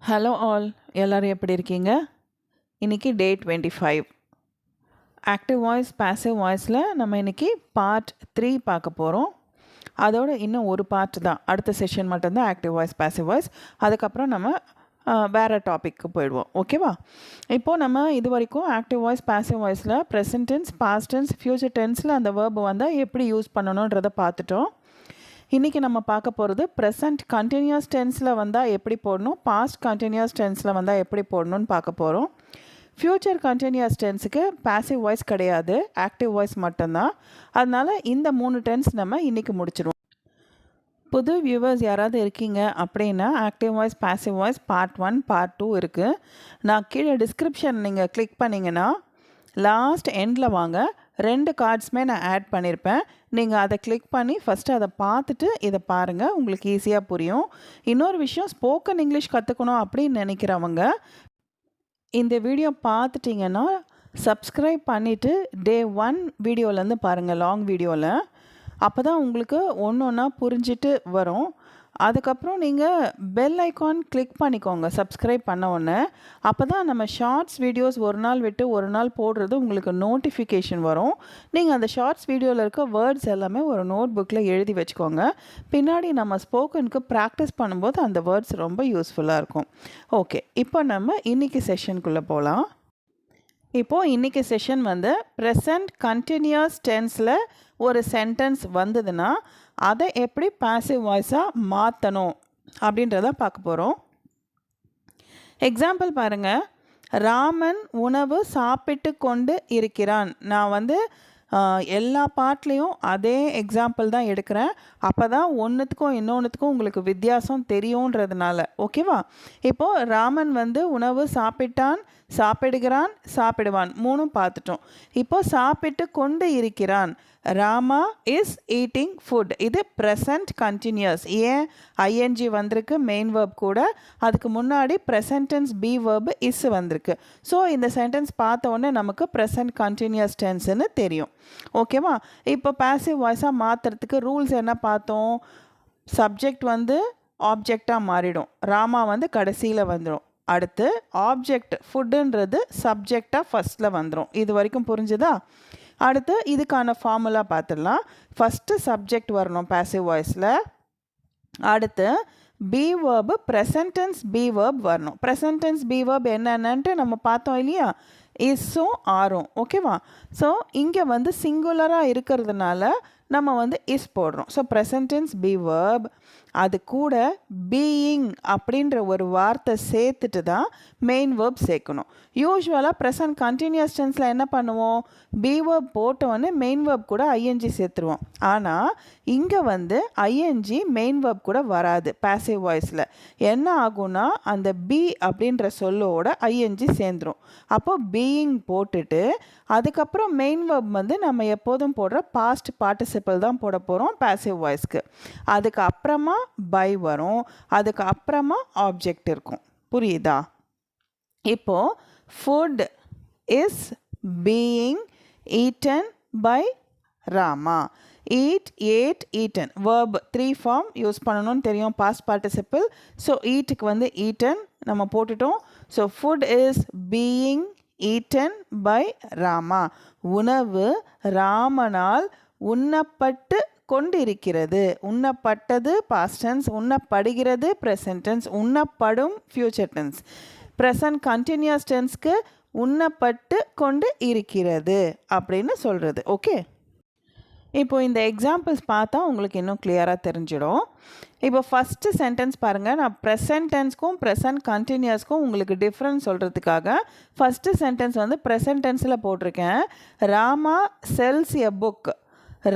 Hello all, எல்லோரும் எப்படி இருக்கீங்க? இன்றைக்கி டே 25. ஆக்டிவ் வாய்ஸ் பேசிவ் வாய்ஸில் நம்ம இன்றைக்கி பார்ட் 3 பார்க்க போகிறோம். அதோட இன்னும் ஒரு பார்ட் தான், அடுத்த செஷன் மட்டும்தான் ஆக்டிவ் வாய்ஸ் பேசிவ் வாய்ஸ். அதுக்கப்புறம் நம்ம வேறு டாபிக்கு போயிடுவோம். ஓகேவா? இப்போது நம்ம இது வரைக்கும் ஆக்டிவ் வாய்ஸ் பேசிவ் வாய்ஸில் present tense, past tense, future டென்ஸில் அந்த வேர்பு வந்தால் எப்படி யூஸ் பண்ணணுன்றதை பார்த்துட்டோம். இன்றைக்கி நம்ம பார்க்க போகிறது ப்ரெசன்ட் கண்டினியூஸ் டென்ஸில் வந்தால் எப்படி போடணும், பாஸ்ட் கண்டினியூஸ் டென்ஸில் வந்தால் எப்படி போடணும்னு பார்க்க போகிறோம். ஃப்யூச்சர் கண்டினியூஸ் டென்ஸுக்கு பேசிவ் வாய்ஸ் கிடையாது, ஆக்டிவ் வாய்ஸ் மட்டும்தான். அதனால் இந்த 3 டென்ஸ் நம்ம இன்றைக்கி முடிச்சிடுவோம். புது வியூவர்ஸ் யாராவது இருக்கீங்க அப்படின்னா active voice passive voice part 1 part 2 இருக்குது. நான் கீழே டிஸ்கிரிப்ஷன் நீங்கள் கிளிக் பண்ணிங்கன்னா லாஸ்ட் எண்டில் வாங்க, 2 கார்ட்ஸுமே நான் ஆட் பண்ணியிருப்பேன். நீங்கள் அதை கிளிக் பண்ணி ஃபஸ்ட்டு அதை பார்த்துட்டு இதை பாருங்கள், உங்களுக்கு ஈஸியாக புரியும். இன்னொரு விஷயம், ஸ்போக்கன் இங்கிலீஷ் கற்றுக்கணும் அப்படின்னு நினைக்கிறவங்க இந்த வீடியோ பார்த்துட்டிங்கன்னா சப்ஸ்கிரைப் பண்ணிவிட்டு டே 1 வீடியோலேருந்து பாருங்கள், லாங் வீடியோவில். அப்போ தான் உங்களுக்கு ஒன்று ஒன்றா புரிஞ்சிட்டு வரும். அதுக்கப்புறம் நீங்கள் பெல் ஐக்கான் கிளிக் பண்ணிக்கோங்க சப்ஸ்கிரைப் பண்ண உடனே. அப்போ தான் நம்ம ஷார்ட்ஸ் வீடியோஸ் ஒரு நாள் விட்டு ஒரு நாள் போடுறது உங்களுக்கு நோட்டிஃபிகேஷன் வரும். நீங்கள் அந்த ஷார்ட்ஸ் வீடியோவில் இருக்க வேர்ட்ஸ் எல்லாமே ஒரு நோட் புக்கில் எழுதி வச்சுக்கோங்க. பின்னாடி நம்ம ஸ்போக்கனுக்கு ப்ராக்டிஸ் பண்ணும்போது அந்த வேர்ட்ஸ் ரொம்ப யூஸ்ஃபுல்லாக இருக்கும். ஓகே, இப்போ நம்ம இன்றைக்கி செஷனுக்குள்ளே போகலாம். இப்போது இன்றைக்கி செஷன் வந்து ப்ரெசன்ட் கண்டினியூஸ் டென்ஸில் ஒரு சென்டென்ஸ் வந்ததுன்னா அதை எப்படி பாசிவ் வாய்ஸாக மாற்றணும் அப்படின்றத பார்க்க போகிறோம். எக்ஸாம்பிள் பாருங்கள், ராமன் உணவு சாப்பிட்டு கொண்டு இருக்கிறான். நான் வந்து எல்லா பாட்லேயும் அதே எக்ஸாம்பிள் தான் எடுக்கிறேன். அப்போ தான் ஒன்றுத்துக்கும் இன்னொன்றுத்துக்கும் உங்களுக்கு வித்தியாசம் தெரியுன்றதுனால. ஓகேவா? இப்போது ராமன் வந்து உணவு சாப்பிட்டான், சாப்பிடுகிறான், சாப்பிடுவான், 3 பார்த்துட்டோம். இப்போது சாப்பிட்டு கொண்டு இருக்கிறான், ராமா இஸ் ஈட்டிங் ஃபுட். இது ப்ரெசன்ட் கண்டினியூஸ். ஏன் ஐஎன்ஜி வந்திருக்கு, மெயின் வேர்ப் கூட. அதுக்கு முன்னாடி present tense be verb is வந்திருக்கு. ஸோ இந்த சென்டென்ஸ் பார்த்த உடனே நமக்கு ப்ரெசன்ட் கண்டினியூஸ் டென்ஸ்னு தெரியும். ஓகேவா? இப்போ பாசிவ் வாய்ஸாக மாற்றுறதுக்கு ரூல்ஸ் என்ன பார்த்தோம்? சப்ஜெக்ட் வந்து ஆப்ஜெக்டாக மாறிடும், ராமா வந்து கடைசியில் வந்துடும். அடுத்து ஆப்ஜெக்ட் ஃபுட்டுன்றது சப்ஜெக்டாக ஃபஸ்ட்டில் வந்துடும். இது வரைக்கும் புரிஞ்சுதா? அடுத்து இதுக்கான ஃபார்முலா பார்த்துடலாம். ஃபஸ்ட்டு சப்ஜெக்ட் வரணும் பாசிவ் வாய்ஸில். அடுத்து be verb present tense be verb வரணும். ப்ரெசன்ட் டென்ஸ் பி வேர்ப் என்னென்னன்ட்டு நம்ம பார்த்தோம் இல்லையா? இஸ்ஸும் ஆரும். ஓகேவா? ஸோ இங்கே வந்து சிங்குலராக இருக்கிறதுனால நம்ம வந்து இஸ் போடுறோம். So present tense be verb, அது கூட பீயிங் அப்படின்ற ஒரு வார்த்தை சேர்த்துட்டு தான் மெயின் வேர்ப் சேர்க்கணும். யூஸ்வலாக ப்ரெசன்ட் கண்டினியூஸ் டென்ஸில் என்ன பண்ணுவோம்? பி வேர்ப் போட்டோன்னே மெயின் வேர்ப் கூட ஐஎன்ஜி சேர்த்துருவோம். ஆனால் இங்கே வந்து ஐஎன்ஜி மெயின் வேர்ப் கூட வராது பாசிவ் வாய்ஸில். என்ன ஆகும்னா அந்த பி அப்படின்ற சொல்லோட ஐஎன்ஜி சேர்ந்துடும். அப்போது பீயிங் போட்டுட்டு அதுக்கப்புறம் மெயின் வேர்ப் வந்து நம்ம எப்போதும் போடுற பாஸ்ட் பார்ட்டிசிபிள் தான் போட போகிறோம் பாசிவ் வாய்ஸ்க்கு. அதுக்கு அப்புறமா பை வரும், அதுக்கு அப்புறமா ஆப்ஜெக்ட் இருக்கும். புரியுதா? இப்போது food is being eaten by Rama. Eat, ate, eaten. Verb 3 form use பண்ணணும்னு தெரியும், பாஸ்ட் பார்ட்டிசிபிள். ஸோ ஈட்டுக்கு வந்து ஈட்டன் நம்ம போட்டுட்டோம். So food is being eaten by Rama. உணவு ராமனால் உண்ணப்பட்டு கொண்டிருக்கிறது. உண்ணப்பட்டது பாஸ்ட் டென்ஸ், உண்ணப்படுகிறது ப்ரெசன்ட் டென்ஸ், உண்ணப்படும் ஃப்யூச்சர் டென்ஸ். ப்ரெசன்ட் கண்டினியூஸ் டென்ஸ்க்கு உண்ணப்பட்டு கொண்டு இருக்கிறது அப்படின்னு சொல்கிறது. ஓகே, இப்போது இந்த எக்ஸாம்பிள்ஸ் பார்த்தா உங்களுக்கு இன்னும் கிளியராக தெரிஞ்சிடும். இப்போ ஃபஸ்ட்டு சென்டென்ஸ் பாருங்கள். நான் ப்ரெசன்ட் டென்ஸ்க்கும் ப்ரெசன்ட் கண்டினியூஸ்க்கும் உங்களுக்கு டிஃப்ரென்ஸ் சொல்கிறதுக்காக ஃபஸ்ட்டு சென்டென்ஸ் வந்து ப்ரெசன்ட் டென்ஸில் போட்டிருக்கேன். Rama sells a book.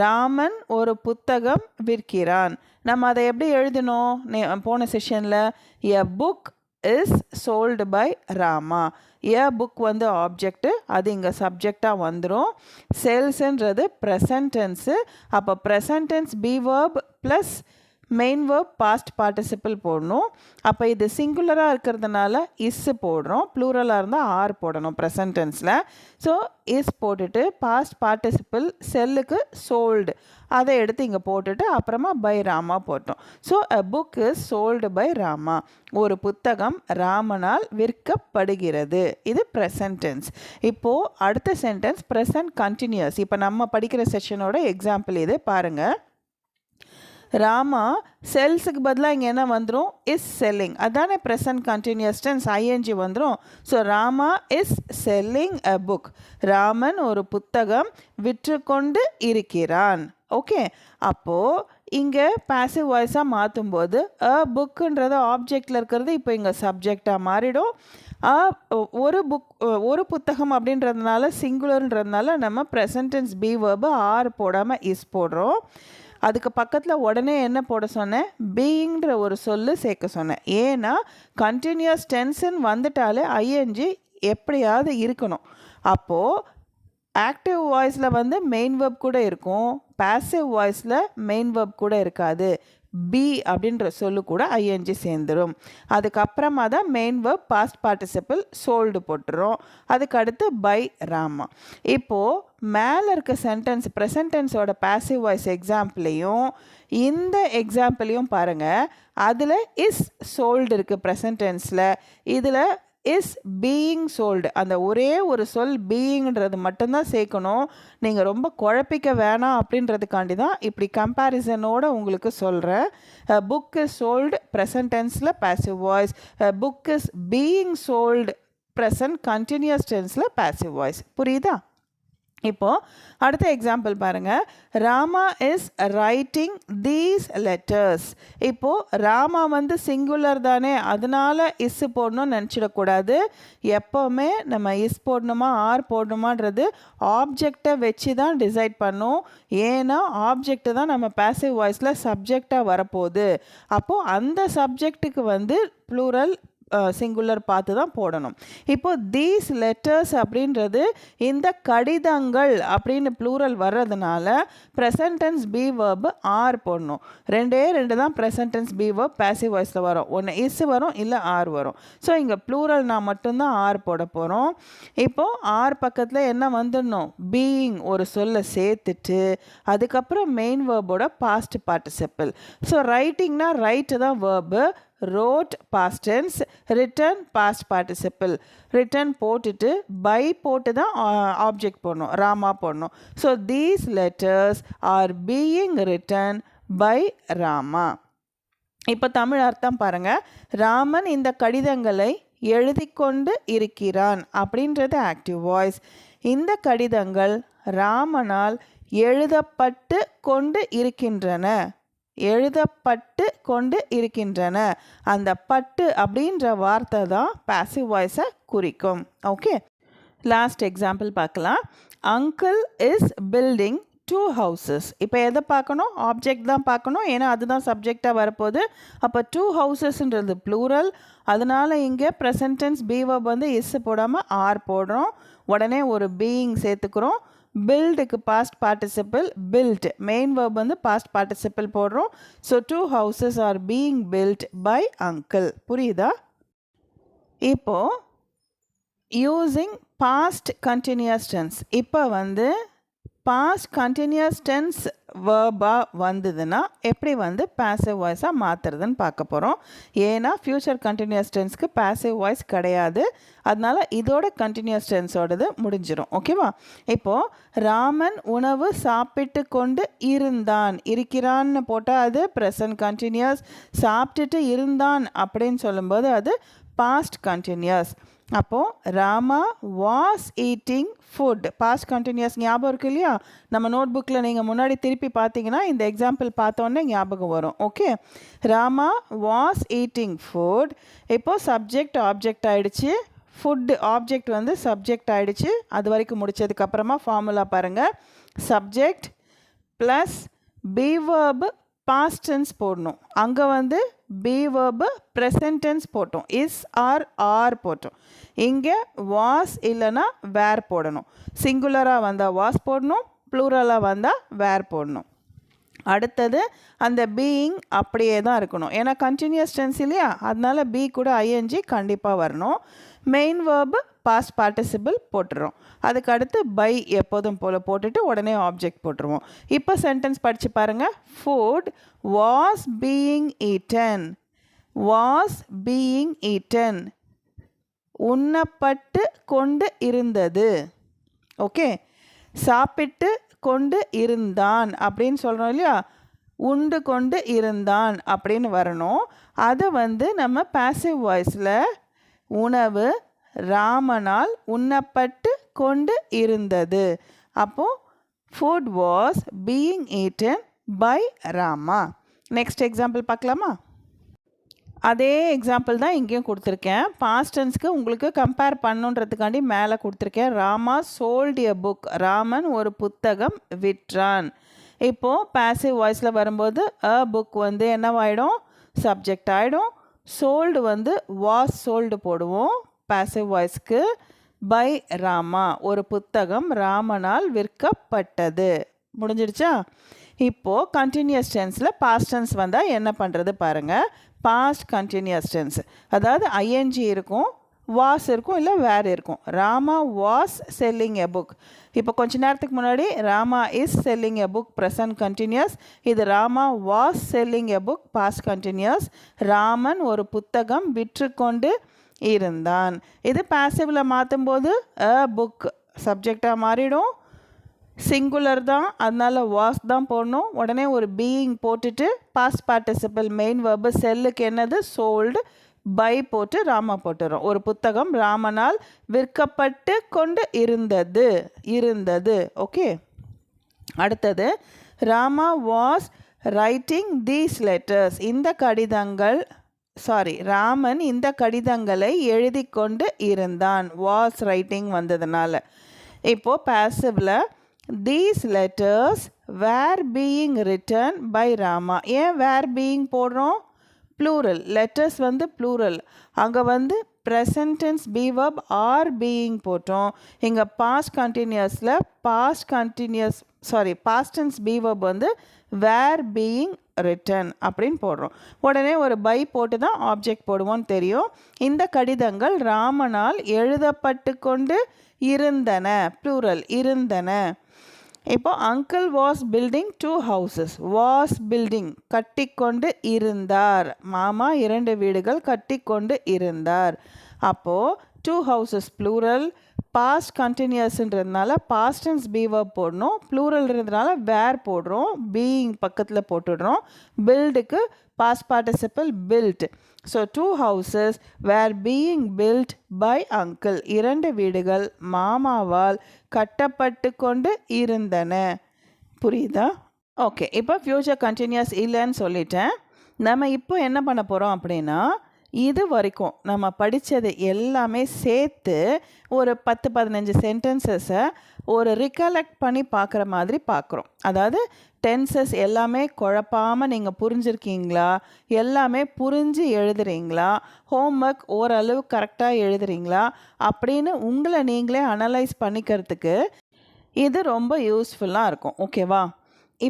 Raman ஒரு புத்தகம் விற்கிறான். நம்ம அதை எப்படி எழுதணும்? போன செஷனில் a book is sold by Rama. A book வந்து ஆப்ஜெக்ட்டு, அது இங்கே சப்ஜெக்டாக வந்துடும். சேல்ஸுன்றது ப்ரெசன்ட் டென்ஸு. அப்போ present tense be verb plus main verb past participle போடணும். அப்போ இது சிங்குலராக இருக்கிறதுனால இஸ் போடுறோம், ப்ளூரலாக இருந்தால் ஆர் போடணும் ப்ரெசன்ட் டென்ஸில். ஸோ இஸ் போட்டுட்டு பாஸ்ட் பார்ட்டிசிபிள் செல்லுக்கு சோல்டு அதை எடுத்து இங்கே போட்டுட்டு அப்புறமா பை ராமா போட்டோம். So a book is sold by Rama. ஒரு புத்தகம் ராமனால் விற்கப்படுகிறது. இது ப்ரெசன்ட் டென்ஸ். இப்போது அடுத்த சென்டென்ஸ் ப்ரெசன்ட் கண்டினியூஸ். இப்போ நம்ம படிக்கிற செஷனோட எக்ஸாம்பிள் இது பாருங்கள். ராமா செல்ஸுக்கு பதிலாக இங்கே என்ன வந்துடும்? Is selling. அதானே ப்ரெசன்ட் கண்டினியூஸ் டென்ஸ், ஐஎன்ஜி வந்துடும். So Rama is selling a book. Raman ஒரு புத்தகம் விற்றுக்கொண்டு இருக்கிறான். ஓகே, அப்போது இங்கே பாசிவ் வாய்ஸாக மாற்றும்போது அ புக்குன்றது ஆப்ஜெக்டில் இருக்கிறது இப்போ இங்கே சப்ஜெக்டாக மாறிடும். ஒரு புத்தகம் அப்படின்றதுனால சிங்குலர்ன்றதுனால நம்ம present tense be verb are போடாமல் இஸ் போடுறோம். அதுக்கு பக்கத்தில் உடனே என்ன போட சொன்னேன்? பீயிங்கிற ஒரு சொல்லு சேர்க்க சொன்னேன். ஏன்னா கண்டினியூஸ் டென்ஸ்ன்னு வந்துட்டாலே ஐஎன்ஜி எப்படியாவது இருக்கணும். அப்போது ஆக்டிவ் வாய்ஸில் வந்து மெயின் வேர்ப் கூட இருக்கும், பாசிவ் வாய்ஸில் மெயின் வேர்ப் கூட இருக்காது. பி அப்படின்ற சொல்லு கூட ஐஎன்ஜி சேர்ந்துடும். அதுக்கப்புறமா தான் main verb past participle sold போட்டுரும். அதுக்கு அடுத்து பை ராமா. இப்போது மேலே இருக்க சென்டென்ஸ் ப்ரெசன்ட் டென்ஸோட பாசிவ் வாய்ஸ் எக்ஸாம்பிளையும் இந்த எக்ஸாம்பிளையும் பாருங்கள். அதில் இஸ் சோல்டு இருக்குது ப்ரெசன்ட் டென்ஸில், இதில் இஸ் பீயிங் சோல்டு. அந்த ஒரே ஒரு சொல் பீயிங்கிறது மட்டும்தான் சேர்க்கணும். நீங்கள் ரொம்ப குழப்பிக்க வேணாம் அப்படின்றதுக்காண்டி தான் இப்படி கம்பேரிசனோடு உங்களுக்கு சொல்கிறேன். புக் இஸ் சோல்டு ப்ரெசன்ட் டென்ஸில் passive voice, book is being sold present continuous டென்ஸில் பாசிவ் வாய்ஸ். புரியுதா? இப்போது அடுத்த எக்ஸாம்பிள் பாருங்கள். Rama is writing these letters. இப்போது ராமா வந்து சிங்குலர் தானே, அதனால இஸ் போடணும்னு நினச்சிடக்கூடாது. எப்போவுமே நம்ம இஸ் போடணுமா ஆர் போடணுமான்றது ஆப்ஜெக்டை வச்சு தான் டிசைட் பண்ணும். ஏன்னா ஆப்ஜெக்ட் தான் நம்ம பாசிவ் வாய்ஸில் சப்ஜெக்டாக வரப்போகுது. அப்போது அந்த சப்ஜெக்ட்டுக்கு வந்து ப்ளூரல் சிங்குலர் பார்த்து தான் போடணும். இப்போது தீஸ் லெட்டர்ஸ் அப்படின்றது இந்த கடிதங்கள் அப்படின்னு ப்ளூரல் வர்றதுனால present tense be verb are போடணும். ரெண்டு தான் present tense be verb passive வாய்ஸில் வரும். ஒன்று இஸ் வரும், இல்லை ஆர் வரும். ஸோ இங்கே ப்ளூரல்னா மட்டும்தான் ஆர் போட போகிறோம். இப்போது ஆர் பக்கத்தில் என்ன வந்துடணும்? பீயிங் ஒரு சொல்லை சேர்த்துட்டு அதுக்கப்புறம் மெயின் வேர்போட பாஸ்ட் பார்ட்டிசிபிள். ஸோ ரைட்டிங்னா ரைட்டு தான் verb, wrote past tense, written past participle. written போட்டுட்டு by போட்டு தான் ஆப்ஜெக்ட் போடணும், ராமா போடணும். So these letters are being written by Rama. இப்போ தமிழ் அர்த்தம் பாருங்கள். ராமன் இந்த கடிதங்களை எழுதி கொண்டு இருக்கிறான் அப்படின்றது ஆக்டிவ் வாய்ஸ். இந்த கடிதங்கள் ராமனால் எழுதப்பட்டு கொண்டு இருக்கின்றன. எழுதப்பட்டு கொண்டு இருக்கின்றன. அந்த பட்டு அப்படின்ற வார்த்தை தான் பாசிவ் வாய்ஸை குறிக்கும். ஓகே, லாஸ்ட் எக்ஸாம்பிள் பார்க்கலாம். Uncle is building 2 houses. இப்போ எதை பார்க்கணும்? ஆப்ஜெக்ட் தான் பார்க்கணும், ஏன்னா அதுதான் சப்ஜெக்டாக வரப்போகுது. அப்போ 2 houses-ன்றது ப்ளூரல். அதனால் இங்கே ப்ரெசன்ட் டென்ஸ் பி வேர்ப் வந்து இஸ் போடாமல் ஆர் போடுறோம். உடனே ஒரு பீயிங் சேர்த்துக்கிறோம். பில்டுக்கு past participle built, main verb வந்து பாஸ்ட் பார்ட்டிசிபிள் போடுறோம். So 2 houses are being built by uncle. புரியுதா? இப்போது யூஸிங் பாஸ்ட் கண்டினியூஸ் டென்ஸ். இப்போ வந்து பாஸ்ட் கண்டினியூஸ் டென்ஸ் வேர்பாக வந்ததுன்னா எப்படி வந்து பாசிவ் வாய்ஸாக மாற்றுறதுன்னு பார்க்க போகிறோம். ஏன்னா ஃப்யூச்சர் கண்டினியூஸ் டென்ஸ்க்கு பாசிவ் வாய்ஸ் கிடையாது. அதனால் இதோட கண்டினியூஸ் டென்ஸோடது முடிஞ்சிடும். ஓகேவா? இப்போது ராமன் உணவு சாப்பிட்டு கொண்டு இருந்தான். இருக்கிறான்னு போட்டால் அது ப்ரெசன்ட் கண்டினியூஸ். சாப்பிட்டுட்டு இருந்தான் அப்படின்னு சொல்லும்போது அது பாஸ்ட் கண்டினியூஸ். அப்போது Rama was eating food, past continuous. ஞாபகம் இருக்கு இல்லையா? நம்ம நோட் புக்கில் நீங்கள் முன்னாடி திருப்பி பார்த்தீங்கன்னா இந்த எக்ஸாம்பிள் பார்த்தோன்னே ஞாபகம் வரும். Okay, Rama was eating food. இப்போது சப்ஜெக்ட் ஆப்ஜெக்ட் ஆகிடுச்சு, ஃபுட் ஆப்ஜெக்ட் வந்து சப்ஜெக்ட் ஆகிடுச்சு. அது வரைக்கும் முடித்ததுக்கப்புறமா ஃபார்முலா பாருங்கள். Subject plus be verb past tense போடணும். அங்கே வந்து பி வேர்பு ப்ரெசன்ட் டென்ஸ் போட்டோம், இஸ் ஆர் போட்டோம். இங்கே வாஸ் இல்லைன்னா வேர் போடணும். சிங்குலராக வந்தால் வாஸ் போடணும், ப்ளூரலாக வந்தால் வேர் போடணும். அடுத்தது அந்த பீயிங் அப்படியே தான் இருக்கணும். ஏன்னா கண்டினியூஸ் டென்ஸ் இல்லையா, அதனால பி கூட ஐஎன்ஜி கண்டிப்பாக வரணும். மெயின் வேர்பு பாஸ்ட் பார்ட்டிசிபிள் போட்டுருவோம். அதுக்கு அடுத்து பை எப்போதும் போல் போட்டுட்டு உடனே ஆப்ஜெக்ட் போட்டுருவோம். இப்போ சென்டென்ஸ் படித்து பாருங்கள். Food was being eaten. Was being eaten. உண்ணப்பட்டு கொண்டு இருந்தது. ஓகே, சாப்பிட்டு கொண்டு இருந்தான் அப்படின்னு சொல்கிறோம் இல்லையா, உண்டு கொண்டு இருந்தான் அப்படின்னு வரணும். அதை நம்ம பாசிவ் வாய்ஸில் உணவு ராமனால் உண்ணப்பட்டு கொண்டு இருந்தது. அப்போது food was being eaten by Rama. Next example பார்க்கலாமா? அதே எக்ஸாம்பிள் தான் இங்கேயும் கொடுத்துருக்கேன். பாஸ்ட் டென்ஸ்க்கு உங்களுக்கு கம்பேர் பண்ணுன்றதுக்காண்டி மேலே கொடுத்துருக்கேன். ராமா சோல்ட் எ புக். ராமன் ஒரு புத்தகம் விற்றான். இப்போது பாசிவ் வாய்ஸில் வரும்போது அ புக் என்னவாயிடும்? சப்ஜெக்ட் ஆகிடும். சோல்டு வாஸ் சோல்டு போடுவோம் பாசிவ் வாய்ஸ்க்கு. பை ராமா ஒரு புத்தகம் ராமனால் விற்கப்பட்டது. முடிஞ்சிடுச்சா? இப்போது கண்டினியூஸ் டென்ஸில் பாஸ்ட் டென்ஸ் வந்தால் என்ன பண்ணுறது பாருங்கள். பாஸ்ட் கண்டினியூஸ் டென்ஸ், அதாவது ஐஎன்ஜி இருக்கும், வாஸ் இருக்கும், இல்லை வேர் இருக்கும். Rama was selling a book. இப்போ கொஞ்ச நேரத்துக்கு முன்னாடி Rama is selling a book present continuous. இது Rama was selling a book past continuous. Raman ஒரு புத்தகம் விற்றுக்கொண்டு இருந்தான். இது பாசிவில் மாற்றும் போது அ புக் சப்ஜெக்டாக மாறிடும். சிங்குலர் தான், அதனால் வாஸ் தான் போடணும். உடனே ஒரு பீயிங் போட்டுட்டு பாஸ்ட் பார்ட்டிசிபிள் மெயின் வேர்பு செல்லுக்கு என்னது? சோல்டு. பை போட்டு ராமா போட்டுறோம். ஒரு புத்தகம் ராமனால் விற்கப்பட்டு கொண்டு இருந்தது. ஓகே, அடுத்தது Rama was writing these letters. Raman இந்த கடிதங்களை எழுதி கொண்டு இருந்தான். வாஸ் ரைட்டிங் வந்ததுனால. இப்போது பாசிவில் these letters were being written by Rama. ஏன் were being போடுறோம்? plural. letters plural. அங்கே present tense be verb are being போட்டோம். இங்கே past continuousல past tense be verb were being written அப்படின்னு போடுறோம். உடனே ஒரு பை போட்டு தான் ஆப்ஜெக்ட் போடுவோம்னு தெரியும். இந்த கடிதங்கள் ராமனால் எழுதப்பட்டு கொண்டு இருந்தன. plural இருந்தன. இப்போ uncle was building 2 houses. Was building கட்டிக்கொண்டு இருந்தார். மாமா 2 வீடுகள் கட்டிக்கொண்டு இருந்தார். அப்போது 2 houses plural. பாஸ்ட் கண்டினியூஸ்ன்றதுனால பாஸ்ட் டென்ஸ் பி verb போடணும். ப்ளூரல்ன்றதுனால வேர் போடுறோம். பீயிங் பக்கத்தில் போட்டுடுறோம். பில்டுக்கு past participle built. So 2 houses were being built by uncle. 2 வீடுகள் மாமாவால் கட்டப்பட்டு கொண்டு இருந்தன. புரியுதா? ஓகே, இப்போ ஃப்யூச்சர் கண்டினியூஸ் இல்லைன்னு சொல்லிட்டேன். நம்ம இப்போ என்ன பண்ண போகிறோம் அப்படின்னா, இது வரைக்கும் நம்ம படித்தது எல்லாமே சேர்த்து ஒரு 10-15 சென்டென்சஸை ஒரு ரிகலெக்ட் பண்ணி பார்க்குற மாதிரி பார்க்குறோம். அதாவது டென்சஸ் எல்லாமே குழப்பாமல் நீங்கள் புரிஞ்சுருக்கீங்களா, எல்லாமே புரிஞ்சு எழுதுறீங்களா, ஹோம்ஒர்க் ஓரளவு கரெக்டாக எழுதுறீங்களா அப்படின்னு உங்களை நீங்களே அனலைஸ் பண்ணிக்கிறதுக்கு இது ரொம்ப யூஸ்ஃபுல்லாக இருக்கும். ஓகேவா?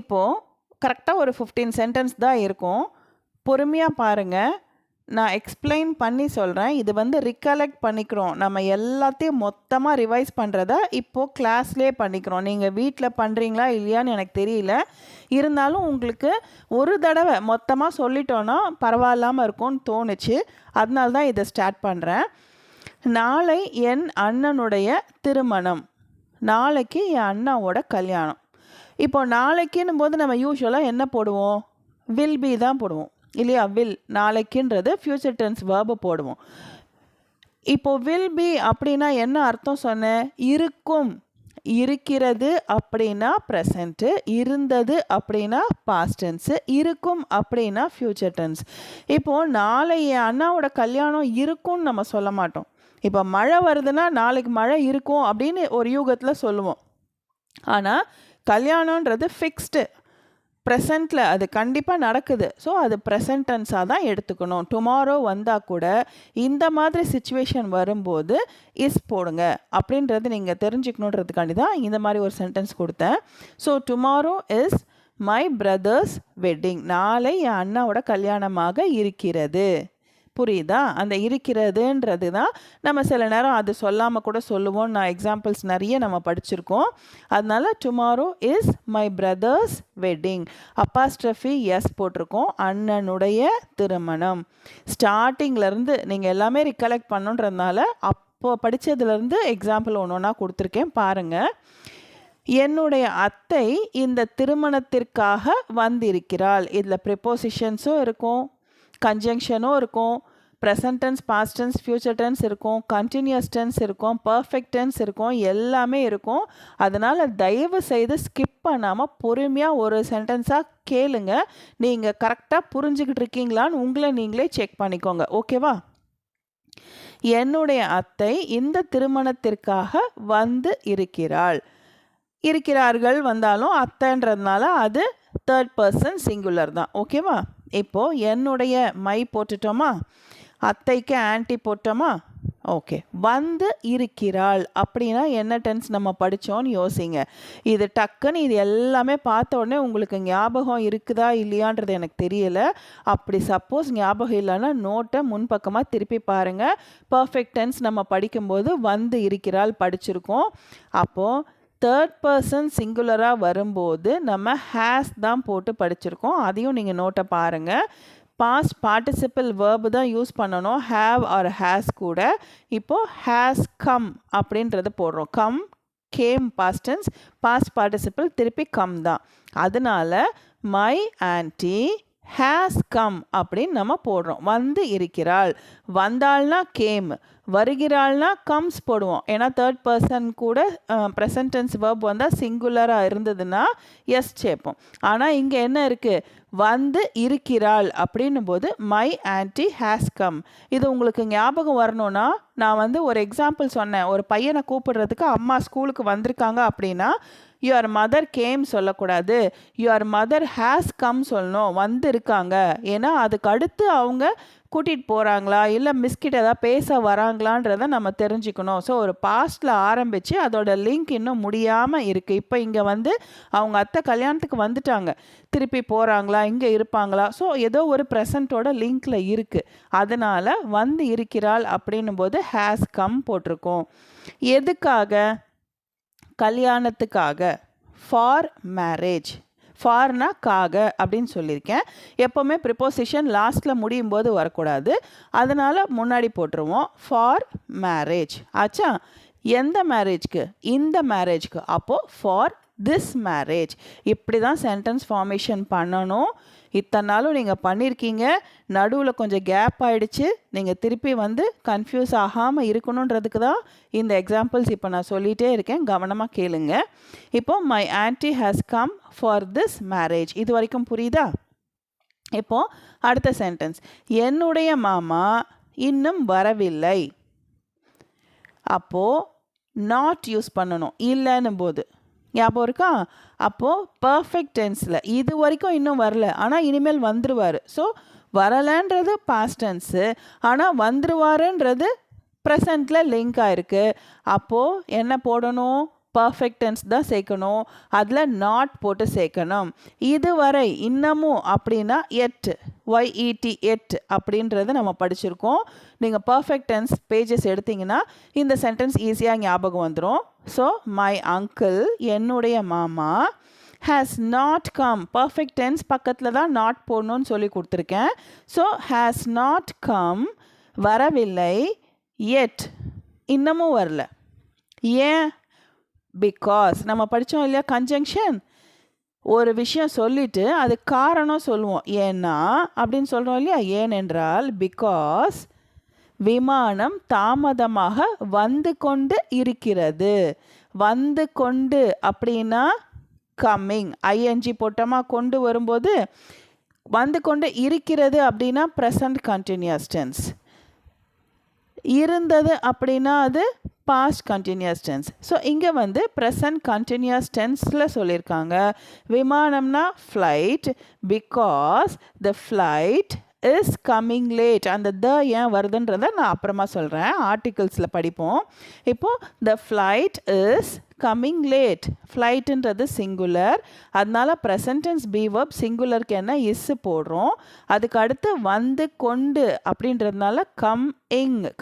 இப்போது கரெக்டாக ஒரு 15 சென்டென்ஸ் தான் இருக்கும். பொறுமையாக பாருங்கள், நான் எக்ஸ்பிளைன் பண்ணி சொல்கிறேன். இது ரிகலெக்ட் பண்ணிக்கிறோம். நம்ம எல்லாத்தையும் மொத்தமாக ரிவைஸ் பண்ணுறத இப்போது கிளாஸ்லேயே பண்ணிக்கிறோம். நீங்கள் வீட்டில் பண்ணுறீங்களா இல்லையான்னு எனக்கு தெரியல. இருந்தாலும் உங்களுக்கு ஒரு தடவை மொத்தமாக சொல்லிட்டோன்னா பரவாயில்லாமல் இருக்கும்னு தோணுச்சு. அதனால தான் இதை ஸ்டார்ட் பண்ணுறேன். நாளை என் அண்ணனுடைய திருமணம். நாளைக்கு என் அண்ணாவோட கல்யாணம். இப்போ நாளைக்குன்னும் போது நம்ம யூஸ்வலாக என்ன போடுவோம்? வில் பி தான் போடுவோம் இல்லையா? வில் நாளைக்குன்றது ஃப்யூச்சர் டென்ஸ் வேர்பு போடுவோம். இப்போது வில் பி அப்படின்னா என்ன அர்த்தம் சொன்னேன்? இருக்கும். இருக்கிறது அப்படின்னா ப்ரெசண்ட்டு, இருந்தது அப்படின்னா பாஸ்ட் டென்ஸு, இருக்கும் அப்படின்னா ஃப்யூச்சர் டென்ஸ். இப்போது நாளை என் அண்ணாவோட கல்யாணம் இருக்கும்னு நம்ம சொல்ல மாட்டோம். இப்போ மழை வருதுன்னா நாளைக்கு மழை இருக்கும் அப்படின்னு ஒரு யூகத்தில் சொல்லுவோம். ஆனால் கல்யாணன்றது ஃபிக்ஸ்டு, ப்ரெசண்ட்டில் அது கண்டிப்பாக நடக்குது. ஸோ அது ப்ரெசன்ட் டென்ஸாக தான் எடுத்துக்கணும். டுமாரோ வந்தால் கூட இந்த மாதிரி சிச்சுவேஷன் வரும்போது இஸ் போடுங்க அப்படின்றது நீங்கள் தெரிஞ்சுக்கணுன்றதுக்காண்டி தான் இந்த மாதிரி ஒரு சென்டென்ஸ் கொடுத்தேன். So tomorrow is my brother's wedding. நாளை என் அண்ணாவோட கல்யாணமாக இருக்கிறது. புரியுதா? அந்த இருக்கிறதுன்றது தான் நம்ம சில நேரம் அது சொல்லாமல் கூட சொல்லுவோம். நான் எக்ஸாம்பிள்ஸ் நிறைய நம்ம படிச்சிருக்கோம். அதனால tomorrow is my brother's wedding. Apostrophe S போட்டிருக்கோம். அண்ணனுடைய திருமணம். ஸ்டார்டிங்லேருந்து நீங்கள் எல்லாமே ரிகலெக்ட் பண்ணுன்றதுனால அப்போ படித்ததுலேருந்து எக்ஸாம்பிள் ஒன்று ஒன்றா கொடுத்துருக்கேன் பாருங்கள். என்னுடைய அத்தை இந்த திருமணத்திற்காக வந்திருக்கிறாள். இதில் ப்ரிப்போசிஷன்ஸும் இருக்கும், கன்ஜங்ஷனும் இருக்கும், present tense, past tense, future tense இருக்கும், கண்டினியூஸ் டென்ஸ் இருக்கும், பர்ஃபெக்ட் டென்ஸ் இருக்கும், எல்லாமே இருக்கும். அதனால் தயவு செய்து ஸ்கிப் பண்ணாமல் பொறுமையாக ஒரு சென்டென்ஸாக கேளுங்க. நீங்கள் கரெக்டாக புரிஞ்சுக்கிட்டு இருக்கீங்களான்னு உங்களை நீங்களே செக் பண்ணிக்கோங்க. ஓகேவா? என்னுடைய அத்தை இந்த திருமணத்திற்காக வந்து இருக்கிறார்கள் வந்தாலும் அத்தைன்றதுனால அது தேர்ட் பர்சன் சிங்குலர் தான். ஓகேவா? இப்போது என்னுடைய மை போட்டுட்டோமா, அத்தைக்கு ஆன்ட்டி போட்டோமா? ஓகே. வந்து இருக்கிறாள் அப்படின்னா என்ன டென்ஸ் நம்ம படித்தோன்னு யோசிங்க. இது டக்குன்னு இது எல்லாமே பார்த்த உடனே உங்களுக்கு ஞாபகம் இருக்குதா இல்லையான்றது எனக்கு தெரியலை. அப்படி சப்போஸ் ஞாபகம் இல்லைன்னா நோட்டை முன்பக்கமாக திருப்பி பாருங்கள். பர்ஃபெக்ட் டென்ஸ் நம்ம படிக்கும்போது வந்து இருக்கிறாள் படிச்சிருக்கோம். அப்போது தேர்ட் பர்சன் சிங்குலராக வரும்போது நம்ம ஹேஸ் தான் போட்டு படிச்சிருக்கோம். அதையும் நீங்கள் நோட்டை பாருங்கள். பாஸ்ட் பார்ட்டிசிபிள் வேர்பு தான் யூஸ் பண்ணணும், ஹேவ் ஆர் ஹேஸ் கூட. இப்போது ஹேஸ் கம் அப்படின்றது போடுறோம். Come, came past tense, past participle திருப்பி கம் தான். அதனால மை ஆன்ட்டி ஹேஸ் கம் அப்படின்னு நம்ம போடுறோம். வந்து இருக்கிறாள். வந்தாள்னா கேம், வருகிறாள்னா கம்ஸ் போடுவோம். ஏன்னா தேர்ட் பர்சன் கூட ப்ரெசன்ட் டென்ஸ் வேர்ப் வந்தால் சிங்குலராக இருந்ததுன்னா எஸ் சேர்ப்போம். ஆனால் இங்கே என்ன இருக்குது? வந்து இருக்கிறாள் அப்படின்னும் போது மை ஆன்ட்டி ஹேஸ் கம். இது உங்களுக்கு ஞாபகம் வரணும்னா நான் ஒரு எக்ஸாம்பிள் சொன்னேன். ஒரு பையனை கூப்பிடுறதுக்கு அம்மா ஸ்கூலுக்கு வந்திருக்காங்க அப்படின்னா யுவர் மதர் கேம் சொல்லக்கூடாது, யுவர் மதர் ஹேஸ் கம் சொல்லணும். வந்து இருக்காங்க. ஏன்னா அதுக்கு அடுத்து அவங்க கூட்டிகிட்டு போகிறாங்களா இல்லை மிஸ்கிட்ட ஏதாவது பேச வராங்களான்றதை நம்ம தெரிஞ்சுக்கணும். ஸோ ஒரு பாஸ்டில் ஆரம்பித்து அதோட லிங்க் இன்னும் முடியாமல் இருக்குது. இப்போ இங்கே அவங்க அத்தை கல்யாணத்துக்கு வந்துட்டாங்க, திருப்பி போகிறாங்களா, இங்கே இருப்பாங்களா? ஸோ ஏதோ ஒரு ப்ரெசண்ட்டோட லிங்க்கில் இருக்குது. அதனால் வந்து இருக்கிறாள் அப்படின்னும் போது ஹேஸ் கம் போட்டிருக்கோம். எதுக்காக? கல்யாணத்துக்காக. For marriage. ஃபார்னா காக அப்படின்னு சொல்லியிருக்கேன். எப்போவுமே ப்ரிப்போசிஷன் லாஸ்ட்டில் முடியும் போது வரக்கூடாது. அதனால் முன்னாடி போட்டுருவோம் ஃபார் மேரேஜ். ஆச்சா? எந்த மேரேஜ்க்கு? இந்த மேரேஜ்க்கு. அப்போது ஃபார் திஸ் மேரேஜ். இப்படி தான் சென்டென்ஸ் ஃபார்மேஷன் பண்ணணும். இத்தனை நாளும் நீங்கள் பண்ணியிருக்கீங்க. நடுவில் கொஞ்சம் கேப் ஆகிடுச்சு. நீங்கள் திருப்பி கன்ஃபியூஸ் ஆகாமல் இருக்கணுன்றதுக்கு தான் இந்த எக்ஸாம்பிள்ஸ் இப்போ நான் சொல்லிகிட்டே இருக்கேன். கவனமாக கேளுங்க. இப்போ my anti has come for this marriage. இது வரைக்கும் புரியுதா? இப்போது அடுத்த சென்டென்ஸ். என்னுடைய மாமா இன்னும் வரவில்லை. அப்போது நாட் யூஸ் பண்ணணும் இல்லைன்னும் போது. ஞாபகம் இருக்கா? அப்போது பர்ஃபெக்ட் டென்ஸில் இது வரைக்கும் இன்னும் வரல, ஆனால் இனிமேல் வந்துருவார். ஸோ வரலைன்றது பாஸ்ட் டென்ஸு, ஆனால் வந்துருவாருன்றது ப்ரெசண்ட்டில் லிங்க் ஆகிருக்கு. அப்போது என்ன போடணும்? பர்ஃபெக்ட் டென்ஸ் தான் சேர்க்கணும். அதில் நாட் போட்டு சேர்க்கணும். இதுவரை, இன்னமும் அப்படின்னா எட், ஒய்இடி எட் அப்படின்றத நம்ம படிச்சிருக்கோம். நீங்கள் பர்ஃபெக்ட் டென்ஸ் பேஜஸ் எடுத்திங்கன்னா இந்த சென்டென்ஸ் ஈஸியாக ஞாபகம் வந்துடும். ஸோ மை அங்கிள், என்னுடைய மாமா, has not come. Perfect tense பக்கத்தில் தான் நாட் போடணும்னு சொல்லி கொடுத்துருக்கேன். ஸோ ஹேஸ் நாட் கம், வரவில்லை, எட், இன்னமும் வரல. ஏன்? பிகாஸ். நம்ம படித்தோம் இல்லையா கன்ஜங்ஷன்? ஒரு விஷயம் சொல்லிவிட்டு அது காரணம் சொல்லுவோம். ஏன்னா அப்படின்னு சொல்கிறோம் இல்லையா? ஏனென்றால் பிகாஸ் விமானம் தாமதமாக வந்து கொண்டு இருக்கிறது. வந்து கொண்டு அப்படின்னா கம்மிங். ஐஎன்ஜி போட்டோமா கொண்டு வரும்போது. வந்து கொண்டு இருக்கிறது அப்படின்னா ப்ரெசன்ட் கண்டினியூஸ் டென்ஸ். இருந்தது அப்படின்னா அது பாஸ்ட் கண்டினியூஸ் டென்ஸ். ஸோ இங்கே ப்ரெசன்ட் கண்டினியூஸ் டென்ஸில் சொல்லியிருக்காங்க. விமானம்னா flight. Because the flight is coming late. அந்த ஏன் வருதுன்றதை நான் அப்புறமா சொல்கிறேன், ஆர்டிகல்ஸில் படிப்போம். இப்போது the flight is coming late. ஃப்ளைட்டுன்றது சிங்குலர், அதனால ப்ரெசன்ட் டென்ஸ் பி வெர்ப் சிங்குலருக்கு என்ன இஸ் போடுறோம். அதுக்கு அடுத்து வந்து கொண்டு அப்படின்றதுனால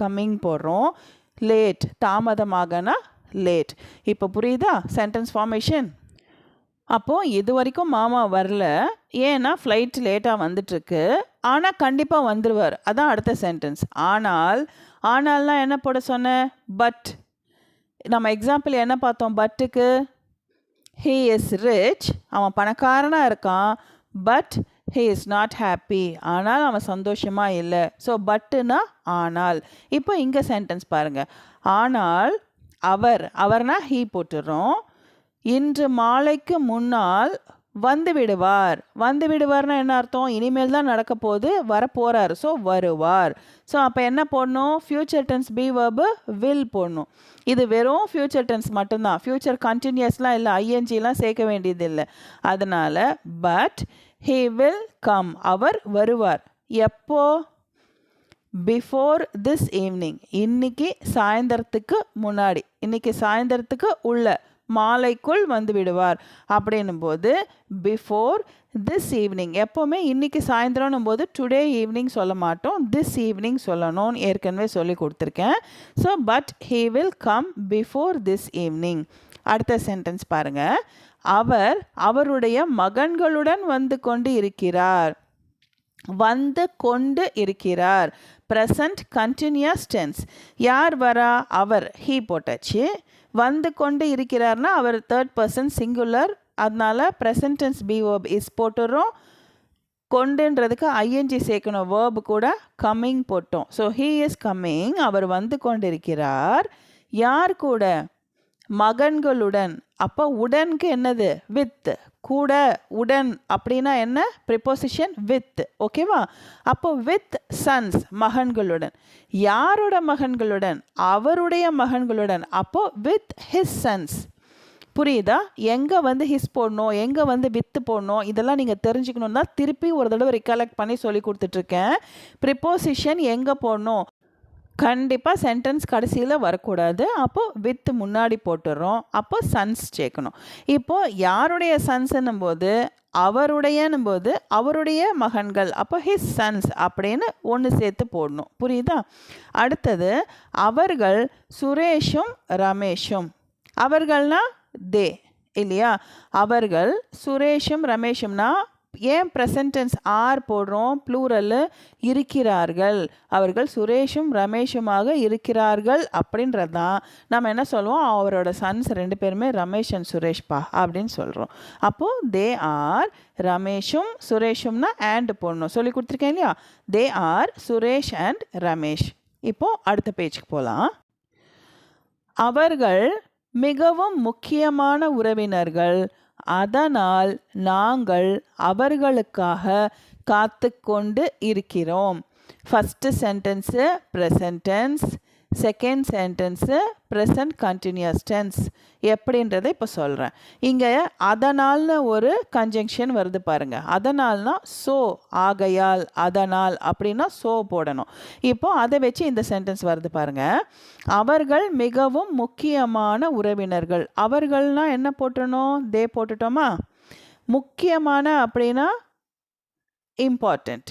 கம்மிங் போடுறோம். லேட் தாமதமாகனா லேட். இப்போ புரியுதா சென்டென்ஸ் ஃபார்மேஷன்? அப்போது இது வரைக்கும் மாமா வரல, ஏன்னா ஃப்ளைட் லேட்டாக வந்துட்டுருக்கு, ஆனால் கண்டிப்பாக வந்துடுவார், அதான் அடுத்த சென்டென்ஸ். ஆனால்னா என்ன போட சொன்னேன்? பட். நம்ம எக்ஸாம்பிள் என்ன பார்த்தோம் பட்டுக்கு? ஹீ இஸ் ரிச், அவன் பணக்காரனாக இருக்கான், but he is not happy, ஆனால் அவன் சந்தோஷமாக இல்லை. ஸோ பட்டுனா ஆனால். இப்போ இங்கே சென்டென்ஸ் பாருங்கள். ஆனால் அவர்னா ஹீ போட்டுடுறோம். இன்று மாலைக்கு முன்னால் வந்து விடுவார்னா என்ன அர்த்தம்? இனிமேல் தான் நடக்க போகுது, வரப்போகிறார், ஸோ வருவார். ஸோ அப்போ என்ன போடணும்? Future tense be verb will போடணும். இது வெறும் ஃப்யூச்சர் டென்ஸ் மட்டும்தான், ஃப்யூச்சர் கண்டினியூஸ்லாம் இல்லை, ஐஎன்ஜிலாம் சேர்க்க வேண்டியது இல்லை. அதனால் பட் ஹீ வில் கம், அவர் வருவார். எப்போ? பிஃபோர் திஸ் ஈவினிங், இன்னைக்கு சாயந்தரத்துக்கு முன்னாடி, இன்னைக்கு சாயந்தரத்துக்கு உள்ள மாலைக்குள் வந்து விடுவார் அப்படின்னும் போது பிஃபோர் திஸ் ஈவினிங். எப்போவுமே இன்றைக்கி சாயந்தரம்னும் போது டுடே ஈவினிங் சொல்ல மாட்டோம், திஸ் ஈவினிங் சொல்லணும்னு ஏற்கனவே சொல்லி கொடுத்துருக்கேன். So but he will come before this evening. அடுத்த சென்டென்ஸ் பாருங்கள். அவருடைய மகன்களுடன் வந்து கொண்டு இருக்கிறார். Present continuous tense. யார் வரா? அவர், ஹீ போட்டாச்சு. வந்து கொண்டு இருக்கிறார்னா அவர் தேர்ட் பர்சன் சிங்குலர், அதனால present tense be verb is போட்டுறோம். கொண்டுன்றதுக்கு ஐஎன்ஜி சேர்க்கணும், வேர்பு கூட கம்மிங் போட்டோம். ஸோ ஹீ இஸ் கம்மிங், அவர் வந்து கொண்டிருக்கிறார். யார் கூட? மகன்களுடன். அப்போ உடனுக்கு என்னது? வித். கூட உடன் அப்படின்னா என்ன? Preposition with. ஓகேவா? அப்போ வித் சன்ஸ், மகன்களுடன். யாரோட மகன்களுடன்? அவருடைய மகன்களுடன். அப்போ வித் ஹிஸ் சன்ஸ். புரியுதா? எங்கே வந்து ஹிஸ் போடணும், எங்கே வந்து வித்து போடணும், இதெல்லாம் நீங்கள் தெரிஞ்சுக்கணுன்னா திருப்பி ஒரு தடவை ரிகலெக்ட் பண்ணி சொல்லி கொடுத்துட்ருக்கேன். ப்ரிப்போசிஷன் எங்கே போடணும்? கண்டிப்பாக சென்டென்ஸ் கடைசியில் வரக்கூடாது, அப்போது வித் முன்னாடி போட்டுடுறோம். அப்போ சன்ஸ் சேர்க்கணும். இப்போது யாருடைய சன்ஸ்ன்னும் போது அவருடையனும் போது அவருடைய மகன்கள், அப்போ ஹிஸ் சன்ஸ் அப்படின்னு ஒன்று சேர்த்து போடணும். புரியுதா? அடுத்தது அவர்கள் சுரேஷும் ரமேஷும். அவர்கள்னா தே இல்லையா? அவர்கள் சுரேஷும் ரமேஷும்னா ஏன் ப்ரெசன்ட் டென்ஸ் ஆர் போடுறோம்? ப்ளூரல். இருக்கிறார்கள், அவர்கள் சுரேஷும் ரமேஷுமாக இருக்கிறார்கள் அப்படின்றது தான் நம்ம என்ன சொல்லுவோம்? அவரோட சன்ஸ் ரெண்டு பேருமே ரமேஷ் அண்ட் சுரேஷ்பா அப்படின்னு சொல்கிறோம். அப்போது தே ஆர் ரமேஷும் சுரேஷும்னா அண்ட் போடணும், சொல்லி கொடுத்துருக்கேன் இல்லையா? They are Suresh and Ramesh. இப்போது அடுத்த பேஜுக்கு போகலாம். அவர்கள் மிகவும் முக்கியமான உறவினர்கள், அதனால் நாங்கள் அவர்களுக்காக காத்து கொண்டு இருக்கிறோம். First sentence present tense, second sentence present continuous tense. எப்படின்றதை இப்போ சொல்கிறேன். இங்கே அதனால்னு ஒரு கன்ஜங்ஷன் வருது பாருங்கள். அதனால்னா ஸோ, ஆகையால், அதனால் அப்படின்னா ஸோ போடணும். இப்போ அதை வச்சு இந்த சென்டென்ஸ் வருது பாருங்கள். அவர்கள் மிகவும் முக்கியமான உறவினர்கள். அவர்கள்னா என்ன போட்டணும்? தே போட்டுட்டோமா? முக்கியமான அப்படின்னா இம்பார்ட்டண்ட்.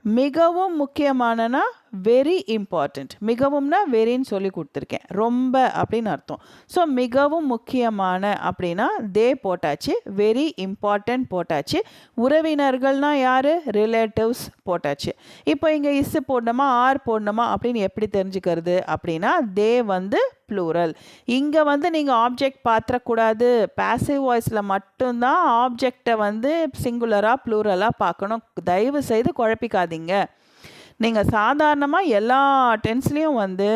மிகவும் முக்கியமானனா வெரி இம்பார்ட்டண்ட். மிகவும்னா வெரின்னு சொல்லி கொடுத்துருக்கேன், ரொம்ப அப்படின்னு அர்த்தம். ஸோ மிகவும் முக்கியமான அப்படின்னா தே போட்டாச்சு, வெரி இம்பார்ட்டண்ட் போட்டாச்சு. உறவினர்கள்னால் யார்? ரிலேட்டிவ்ஸ் போட்டாச்சு. இப்போ இங்கே இஸ் போடணுமா ஆர் போடணுமா அப்படின்னு எப்படி தெரிஞ்சுக்கிறது அப்படின்னா தே வந்து ப்ளூரல். இங்கே வந்து நீங்கள் ஆப்ஜெக்ட் பார்த்துடக்கூடாது, பேசிவ் வாய்ஸில் மட்டும்தான் ஆப்ஜெக்டை வந்து சிங்குலராக ப்ளூரலாக பார்க்கணும். தயவு செய்து குழப்பிக்காதீங்க. நீங்கள் சாதாரணமாக எல்லா டென்ஸ்லேயும் வந்து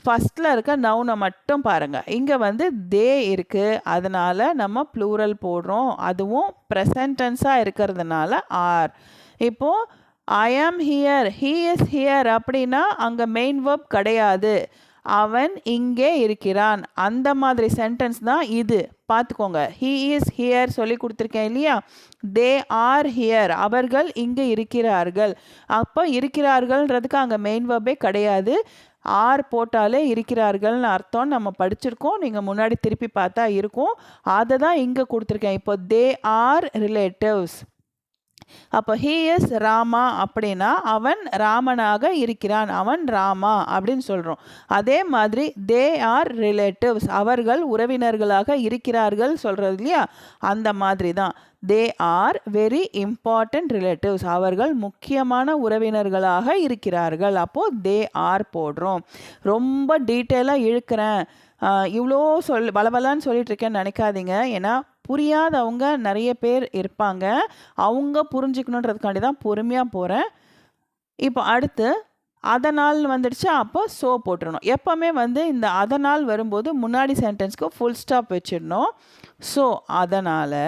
ஃபஸ்ட்டில் இருக்க நவுனை மட்டும் பாருங்கள். இங்கே வந்து தே இருக்குது, அதனால் நம்ம ப்ளூரல் போடுறோம், அதுவும் ப்ரெசன்ட் டென்ஸாக இருக்கிறதுனால ஆர். இப்போது ஐ ஆம் ஹியர், ஹீ இஸ் ஹியர் அப்படின்னா அங்கே மெயின் வேர்ப் கிடையாது, அவன் இங்கே இருக்கிறான். அந்த மாதிரி சென்டென்ஸ் தான் இது. பார்த்துக்கோங்க. ஹீ இஸ் ஹியர் சொல்லி கொடுத்துருக்கேன் இல்லையா? தே ஆர் ஹியர், அவர்கள் இங்கே இருக்கிறார்கள். அப்போ இருக்கிறார்கள்ன்றதுக்கு அங்கே மெயின் வேர்பே கிடையாது. ஆர் போட்டாலே இருக்கிறார்கள்னு அர்த்தம் நம்ம படிச்சிருக்கோம். நீங்கள் முன்னாடி திருப்பி பார்த்தா இருக்கும். அதை தான் இங்கே கொடுத்துருக்கேன். இப்போ தே ஆர் ரிலேட்டிவ்ஸ். அப்போ ஹீ இஸ் ராமா அப்படின்னா அவன் ராமனாக இருக்கிறான், அவன் ராமா அப்படின்னு சொல்கிறோம். அதே மாதிரி தே ஆர் ரிலேட்டிவ்ஸ், அவர்கள் உறவினர்களாக இருக்கிறார்கள் சொல்கிறது இல்லையா? அந்த மாதிரி தான் they are very important relatives, அவர்கள் முக்கியமான உறவினர்களாக இருக்கிறார்கள். அப்போது தே ஆர் போடுறோம். ரொம்ப டீட்டெயிலாக இழுக்கிறேன், இவ்வளோ பலபலான்னு சொல்லிட்டு இருக்கேன்னு நினைக்காதீங்க. ஏன்னா புரியாதவங்க நிறைய பேர் இருப்பாங்க. அவங்க புரிஞ்சுக்கணுன்றதுக்காண்டி தான் பொறுமையாக போகிறேன். இப்போ அடுத்து அதனால் வந்துடுச்சு. அப்போ ஸோ போட்டுடணும். எப்போவுமே இந்த அதனால் வரும்போது முன்னாடி சென்டென்ஸ்க்கு ஃபுல் ஸ்டாப் வச்சிடணும். ஸோ அதனால்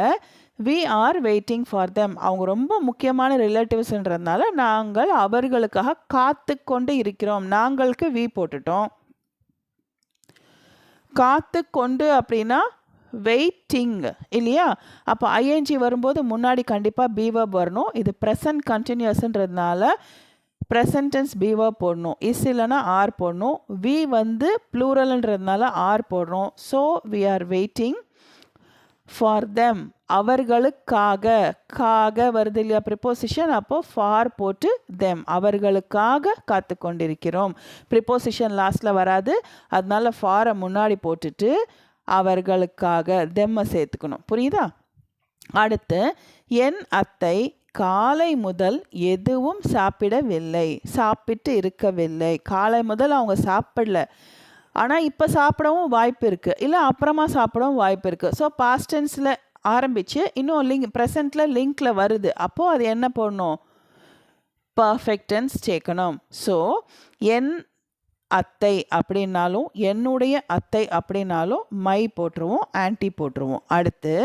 we are waiting for them, அவங்க ரொம்ப முக்கியமான ரிலேட்டிவ்ஸ்ன்றதுனால நாங்கள் அவர்களுக்காக காத்து கொண்டு இருக்கிறோம். நாங்களுக்கு வி போட்டுட்டோம். காத்து கொண்டு அப்படின்னா வெயிட்டிங் இல்லையா? அப்போ ஐஎன்ஜி வரும்போது முன்னாடி கண்டிப்பாக பி வெர்ப் வரணும். இது ப்ரெசன்ட் கண்டினியூஸ்ன்றதுனால ப்ரெசன்ட் டென்ஸ் பி வெர்ப் போடணும். இஸ் இல்லைன்னா ஆர் போடணும். வி ப்ளூரல்ன்றதுனால ஆர் போடுறோம். So we are waiting for them, அவர்களுக்காக. காக வருது இல்லையா ப்ரிப்போசிஷன்? அப்போ ஃபார் போட்டு தெம், அவர்களுக்காக காத்து கொண்டிருக்கிறோம். ப்ரிப்போசிஷன் லாஸ்ட்டில் வராது, அதனால ஃபாரை முன்னாடி போட்டுட்டு அவர்களுக்காக தெம்மை சேர்த்துக்கணும். புரியுதா? அடுத்து என் அத்தை காலை முதல் எதுவும் சாப்பிடவில்லை, சாப்பிட்டு இருக்கவில்லை. காலை முதல் அவங்க சாப்பிடல, ஆனால் இப்போ சாப்பிடவும் வாய்ப்பு இருக்குது, இல்லை அப்புறமா சாப்பிடவும் வாய்ப்பு இருக்குது. ஸோ பாஸ்ட் டென்ஸில் ஆரம்பித்து இன்னும் ப்ரெசண்ட்டில் லிங்க்கில் வருது. அப்போது அது என்ன போடணும்? பர்ஃபெக்ட் டென்ஸ் சேர்க்கணும். ஸோ என் அத்தை அப்படின்னாலும் என்னுடைய அத்தை அப்படின்னாலும் மை போட்டுருவோம், ஆன்டி போட்டுருவோம். அடுத்து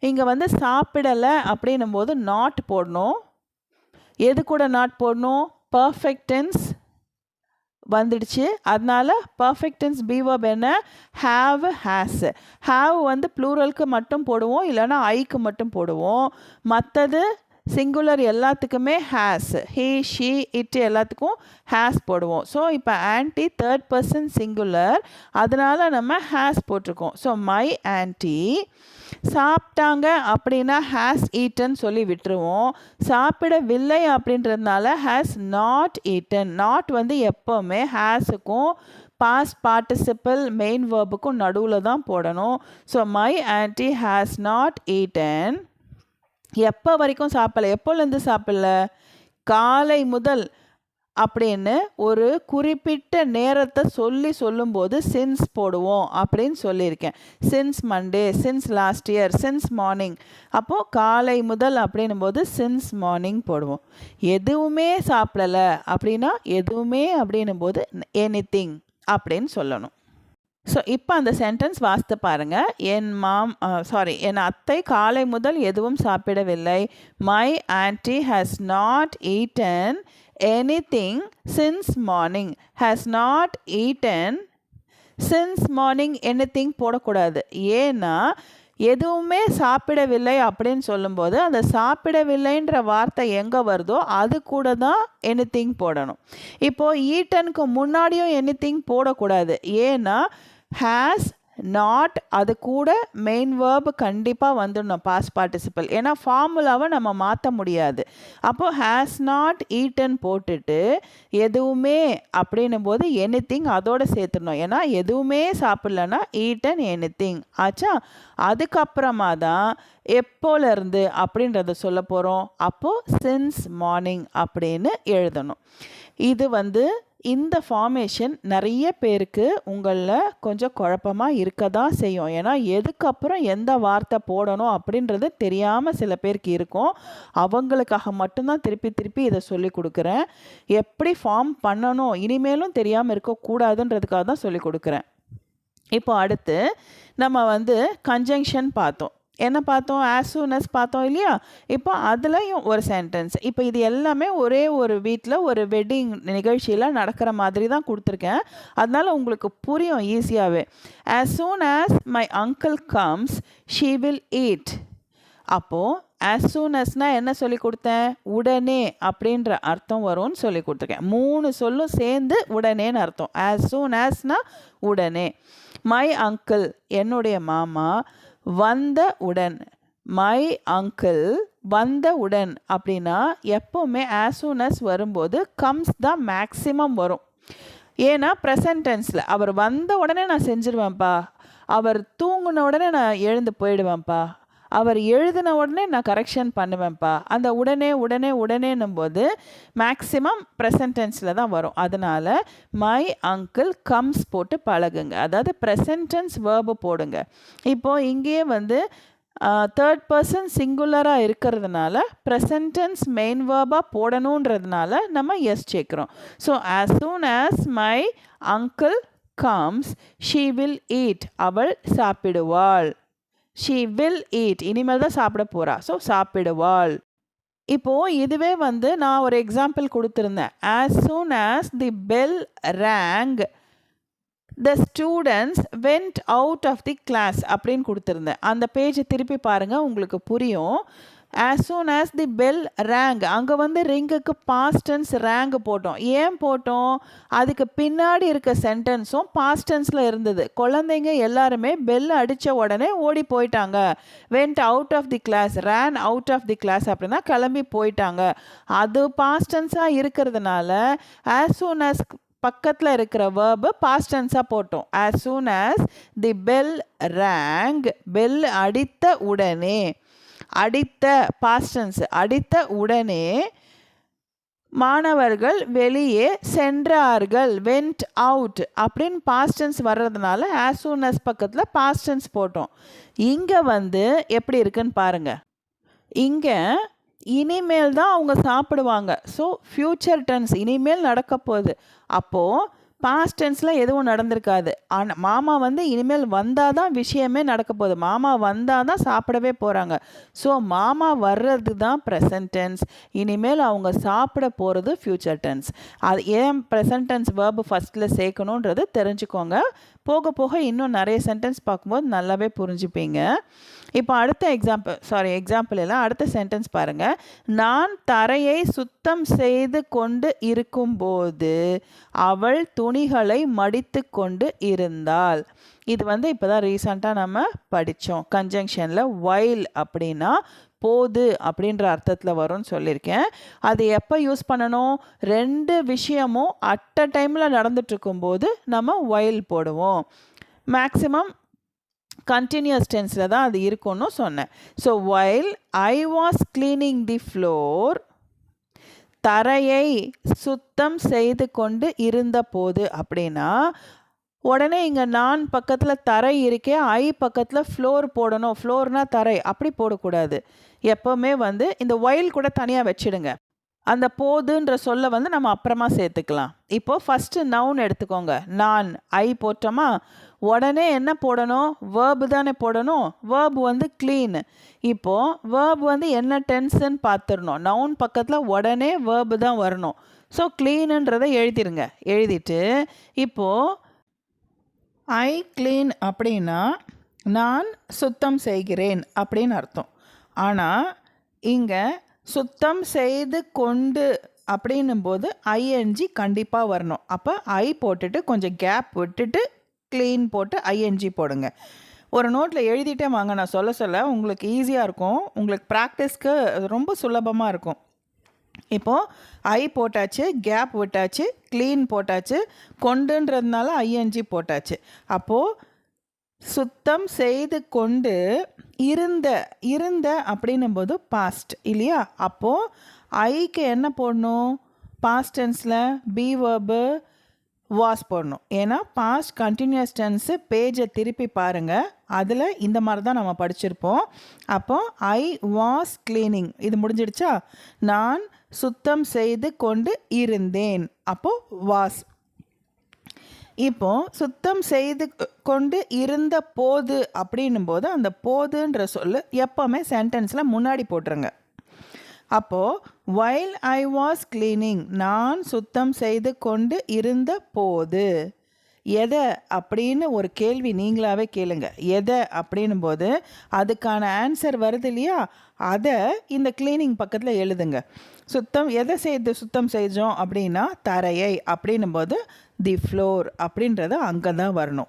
இங்கே சாப்பிடலை அப்படின்னும் போது நாட் போடணும். எது கூட நாட் போடணும்? பர்ஃபெக்ட் டென்ஸ் வந்துடுச்சு. அதனால பர்ஃபெக்ட் டென்ஸ் பி வெர்ப் என்ன? Have, has. ஹாவ் ப்ளூரலுக்கு மட்டும் போடுவோம், இல்லைன்னா ஐக்கு மட்டும் போடுவோம். மற்றது சிங்குலர் எல்லாத்துக்குமே ஹேஸ், ஹீ ஷீ இட் எல்லாத்துக்கும் ஹேஸ் போடுவோம். ஸோ இப்போ ஆன்டி தேர்ட் பர்சன் சிங்குலர், அதனால் நம்ம ஹேஸ் போட்டிருக்கோம். ஸோ மை ஆன்டி சாப்பிட்டாங்க அப்படின்னா ஹேஸ் ஈட்டன் சொல்லி விட்டுருவோம். சாப்பிடவில்லை அப்படின்றதுனால ஹேஸ் நாட் ஈட்டன். நாட் எப்போவுமே ஹேஸுக்கும் பாஸ்ட் பார்ட்டிசிபிள் மெயின் வேர்புக்கும் நடுவில் தான் போடணும். So my aunty has not eaten. எப்போ வரைக்கும் சாப்பிடல? எப்போலேருந்து சாப்பிடல? காலை முதல் அப்படின்னு ஒரு குறிப்பிட்ட நேரத்தை சொல்லும்போது சின்ஸ் போடுவோம் அப்படின்னு சொல்லியிருக்கேன். Since Monday, since last year, since morning. அப்போது காலை முதல் அப்படின்னும் போது சின்ஸ் மார்னிங் போடுவோம். எதுவுமே சாப்பிடலை அப்படின்னா எதுவுமே அப்படின்னும் போது எனிதிங் அப்படின்னு சொல்லணும். ஸோ இப்போ அந்த சென்டென்ஸ் வாசித்து பாருங்கள். என் அத்தை காலை முதல் எதுவும் சாப்பிடவில்லை. My aunty has not eaten anything since morning. Has not eaten since morning anything போடக்கூடாது. ஏன்னா எதுவுமே சாப்பிடவில்லை அப்படின்னு சொல்லும்போது அந்த சாப்பிடவில்லைன்ற வார்த்தை எங்கே வருதோ அது கூட தான் எனிதிங் போடணும். இப்போது ஈட்டனுக்கு முன்னாடியும் எனிதிங் போடக்கூடாது. ஏன்னா ஹேஸ் நாட் அது கூட மெயின் வேர்ப் கண்டிப்பாக வந்துடணும் பாஸ்ட் பார்ட்டிசிபிள். ஏன்னா ஃபார்முலாவை நம்ம மாற்ற முடியாது. அப்போது ஹேஸ் நாட் ஈட்டன் போட்டுட்டு எதுவுமே அப்படின்னும் போது எனிதிங் அதோடு சேர்த்துடணும். ஏன்னா எதுவுமே சாப்பிட்லன்னா ஈட்டன் எனிதிங் ஆச்சா. அதுக்கப்புறமா தான் எப்போலேருந்து அப்படின்றத சொல்ல போகிறோம். அப்போது சின்ஸ் மார்னிங் அப்படின்னு எழுதணும். இது இந்த ஃபார்மேஷன் நிறைய பேருக்கு உங்களில் கொஞ்சம் குழப்பமாக இருக்க தான் செய்யும். ஏன்னா எதுக்கப்புறம் எந்த வார்த்தை போடணும் அப்படின்றது தெரியாமல் சில பேருக்கு இருக்கும். அவங்களுக்காக மட்டும்தான் திருப்பி இதை சொல்லி கொடுக்குறேன். எப்படி ஃபார்ம் பண்ணணும் இனிமேலும் தெரியாமல் இருக்கக்கூடாதுன்றதுக்காக தான் சொல்லி கொடுக்குறேன். இப்போ அடுத்து நம்ம கன்ஜங்ஷன் பார்த்தோம். என்ன பார்த்தோம்? ஆஸ் சூன் அஸ் பார்த்தோம் இல்லையா? இப்போ அதுலயும் ஒரு சென்டென்ஸ். இப்போ இது எல்லாமே ஒரே ஒரு வீட்ல ஒரு வெட்டிங் நிகழ்ச்சியில நடக்கிற மாதிரி தான் குடுத்துருக்கேன். அதனால உங்களுக்கு புரியும் ஈஸியாவே. As soon as my uncle comes she will eat. அப்போ ஆஸ் சூன் அஸ்னா என்ன சொல்லி கொடுத்தேன்? உடனே அப்படின்ற அர்த்தம் வரும்னு சொல்லி கொடுத்துருக்கேன். 3 சொல்லும் சேர்ந்து உடனேன்னு அர்த்தம். ஆஸ் சூன் ஆஸ்னா உடனே. மை அங்கிள் என்னுடைய மாமா வந்த உடன். மை அங்கிள் வந்த உடன் அப்படின்னா எப்போவுமே ஆஸ் சூன் அஸ் வரும்போது கம்ஸ் தான் மேக்ஸிமம் வரும். ஏன்னா ப்ரெசன்ட் டென்ஸில் அவர் வந்த உடனே நான் செஞ்சிருவேன்ப்பா, அவர் தூங்கின உடனே நான் எழுந்து போயிடுவேன்ப்பா, அவர் எழுதின உடனே நான் கரெக்ஷன் பண்ணுவேன்ப்பா. அந்த உடனே உடனே உடனேன்னும் போது மேக்ஸிமம் ப்ரெசன்ட் டென்ஸில் தான் வரும். அதனால் மை அங்கிள் கம்ஸ் போட்டு பழகுங்க. அதாவது ப்ரெசன்ட் டென்ஸ் வேர்பு போடுங்க. இப்போது இங்கேயே வந்து தேர்ட் பர்சன் சிங்குலராக இருக்கிறதுனால ப்ரெசன்ட் டென்ஸ் மெயின் வேர்பாக போடணுன்றதுனால நம்ம எஸ் சேர்க்குறோம். So as soon as my uncle comes she will eat. அவள் சாப்பிடுவாள். She will eat. இனிமேல் தான் சாப்பிட போகிறா. ஸோ சாப்பிடுவாள். இப்போது இதுவே வந்து நான் ஒரு எக்ஸாம்பிள் கொடுத்துருந்தேன். As soon as the bell rang the students went out of the class அப்படின்னு கொடுத்துருந்தேன். அந்த பேஜை திருப்பி பாருங்கள், உங்களுக்கு புரியும். As soon as the bell rang, அங்கே வந்து ரிங்குக்கு பாஸ்ட் டென்ஸ் ரேங் போட்டோம். ஏன் போட்டோம்? அதுக்கு பின்னாடி இருக்க சென்டென்ஸும் பாஸ்ட் டென்ஸில் இருந்தது. குழந்தைங்க எல்லாருமே பெல் அடித்த உடனே ஓடி போயிட்டாங்க. Went out of the class, ran out of the class அப்படின்னா கிளம்பி போயிட்டாங்க. அது பாஸ்ட் டென்ஸாக இருக்கிறதுனால ஆஸ் சூன் ஆஸ் பக்கத்தில் இருக்கிற வேர்பு பாஸ்ட் டென்ஸாக போட்டோம். As soon as the bell rang, bell அடித்த உடனே, அடித்த பாஸ்ட் டென்ஸ், அடித்த உடனே மாணவர்கள் வெளியே சென்றார்கள். வெண்ட் அவுட் அப்படின்னு பாஸ்ட் டென்ஸ் வர்றதுனால ஆஸ் சூன் அஸ் பக்கத்தில் பாஸ்ட் டென்ஸ் போட்டோம். இங்கே வந்து எப்படி இருக்குன்னு பாருங்கள். இங்கே இனிமேல் தான் அவங்க சாப்பிடுவாங்க. ஸோ ஃப்யூச்சர் டென்ஸ், இனிமேல் நடக்க போகுது. அப்போது பாஸ்ட் டென்ஸில் எதுவும் நடந்திருக்காது. ஆனால் மாமா வந்து இனிமேல் வந்தால் தான் விஷயமே நடக்க போகுது. மாமா வந்தால் தான் சாப்பிடவே போகிறாங்க. ஸோ மாமா வர்றது தான் ப்ரெசன்ட் டென்ஸ். இனிமேல் அவங்க சாப்பிட போகிறது ஃப்யூச்சர் டென்ஸ். அது ஏன் ப்ரெசன்ட் டென்ஸ் வேர்பு ஃபஸ்ட்டில் சேர்க்கணுன்றது தெரிஞ்சுக்கோங்க. போக போக இன்னும் நிறைய சென்டென்ஸ் பார்க்கும்போது நல்லாவே புரிஞ்சுப்பீங்க. இப்போ அடுத்த எக்ஸாம்பிள் எல்லாம் அடுத்த சென்டென்ஸ் பாருங்கள். நான் தரையை சுத்தம் செய்து கொண்டு இருக்கும்போது அவள் துணிகளை மடித்து கொண்டு இருந்தாள். இது வந்து இப்போ தான் ரீசண்டாக நம்ம படித்தோம். கன்ஜங்ஷனில் வைல் அப்படின்னா போது அப்படின்ற அர்த்தத்தில் வரும்னு சொல்லியிருக்கேன். அது எப்போ யூஸ் பண்ணணும்? 2 விஷயமும் அட் அ டைமில் நடந்துட்டுருக்கும்போது நம்ம வைல் போடுவோம். மேக்ஸிமம் கண்டினியூஸ் டென்ஸில் தான் அது இருக்குன்னு சொன்னேன். So while I was cleaning the floor, தரையை சுத்தம் செய்து கொண்டு இருந்த போது அப்படின்னா உடனே இங்கே நான் பக்கத்தில் தரை இருக்கே, ஐ பக்கத்தில் ஃப்ளோர் போடணும். ஃப்ளோர்னா தரை, அப்படி போடக்கூடாது. எப்போவுமே வந்து இந்த வைல் கூட தனியாக வச்சிடுங்க. அந்த போதுன்ற சொல்ல வந்து நம்ம அப்புறமா சேர்த்துக்கலாம். இப்போது ஃபஸ்ட்டு நவுன் எடுத்துக்கோங்க. நான் ஐ போட்டோமா, உடனே என்ன போடணும்? வேர்பு தானே போடணும். வேர்பு வந்து க்ளீன். இப்போது வேர்பு வந்து என்ன டென்ஸுன்னு பார்த்துடணும். நவுன் பக்கத்தில் உடனே வேர்பு தான் வரணும். ஸோ க்ளீனுன்றதை எழுதிருங்க. எழுதிட்டு இப்போது ஐ க்ளீன் அப்படின்னா நான் சுத்தம் செய்கிறேன் அப்படின்னு அர்த்தம். ஆனால் இங்கே சுத்தம் செய்து கொண்டு அப்படின்னும்போது ஐஎன்ஜி கண்டிப்பாக வரணும். அப்போ ஐ போட்டுட்டு கொஞ்சம் கேப் விட்டுட்டு க்ளீன் போட்டு ஐஎன்ஜி போடுங்க. ஒரு நோட்டில் எழுதிட்டே வாங்க, நான் சொல்ல உங்களுக்கு ஈஸியாக இருக்கும். உங்களுக்கு ப்ராக்டிஸ்க்கு ரொம்ப சுலபமாக இருக்கும். இப்போது ஐ போட்டாச்சு, கேப் விட்டாச்சு, க்ளீன் போட்டாச்சு, கொண்டுன்றதுனால ஐஎன்ஜி போட்டாச்சு. அப்போது சுத்தம் செய்து கொண்டு இருந்த அப்படின்னும்போது பாஸ்ட் இல்லையா? அப்போது ஐக்கு என்ன போடணும்? பாஸ்ட் டென்ஸில் பி வேர்பு வாஸ் போடணும். ஏன்னா பாஸ்ட் கண்டினியூஸ் டென்ஸு பேஜை திருப்பி பாருங்கள், அதில் இந்த மாதிரி தான் நம்ம படிச்சிருப்போம். அப்போ ஐ வாஸ் கிளீனிங், இது முடிஞ்சிடுச்சா? நான் சுத்தம் செய்து கொண்டு இருந்தேன். அப்போது வாஸ். இப்போ சுத்தம் செய்து கொண்டு இருந்த போது அப்படின்னும் போது அந்த போதுன்ற சொல்லு எப்போவுமே சென்டென்ஸில் முன்னாடி போட்டுருங்க. அப்போது while I was cleaning, நான் சுத்தம் செய்து கொண்டு இருந்த போது, எதை அப்படின்னு ஒரு கேள்வி நீங்களாவே கேளுங்க. எதை அப்படின்னும் போது அதுக்கான ஆன்சர் வருது இல்லையா, அதை இந்த கிளீனிங் பக்கத்தில் எழுதுங்க. எதை சுத்தம் செஞ்சோம் அப்படின்னா தரையை அப்படின்னும் போது தி ஃப்ளோர் அப்படின்றது அங்கே தான் வரணும்.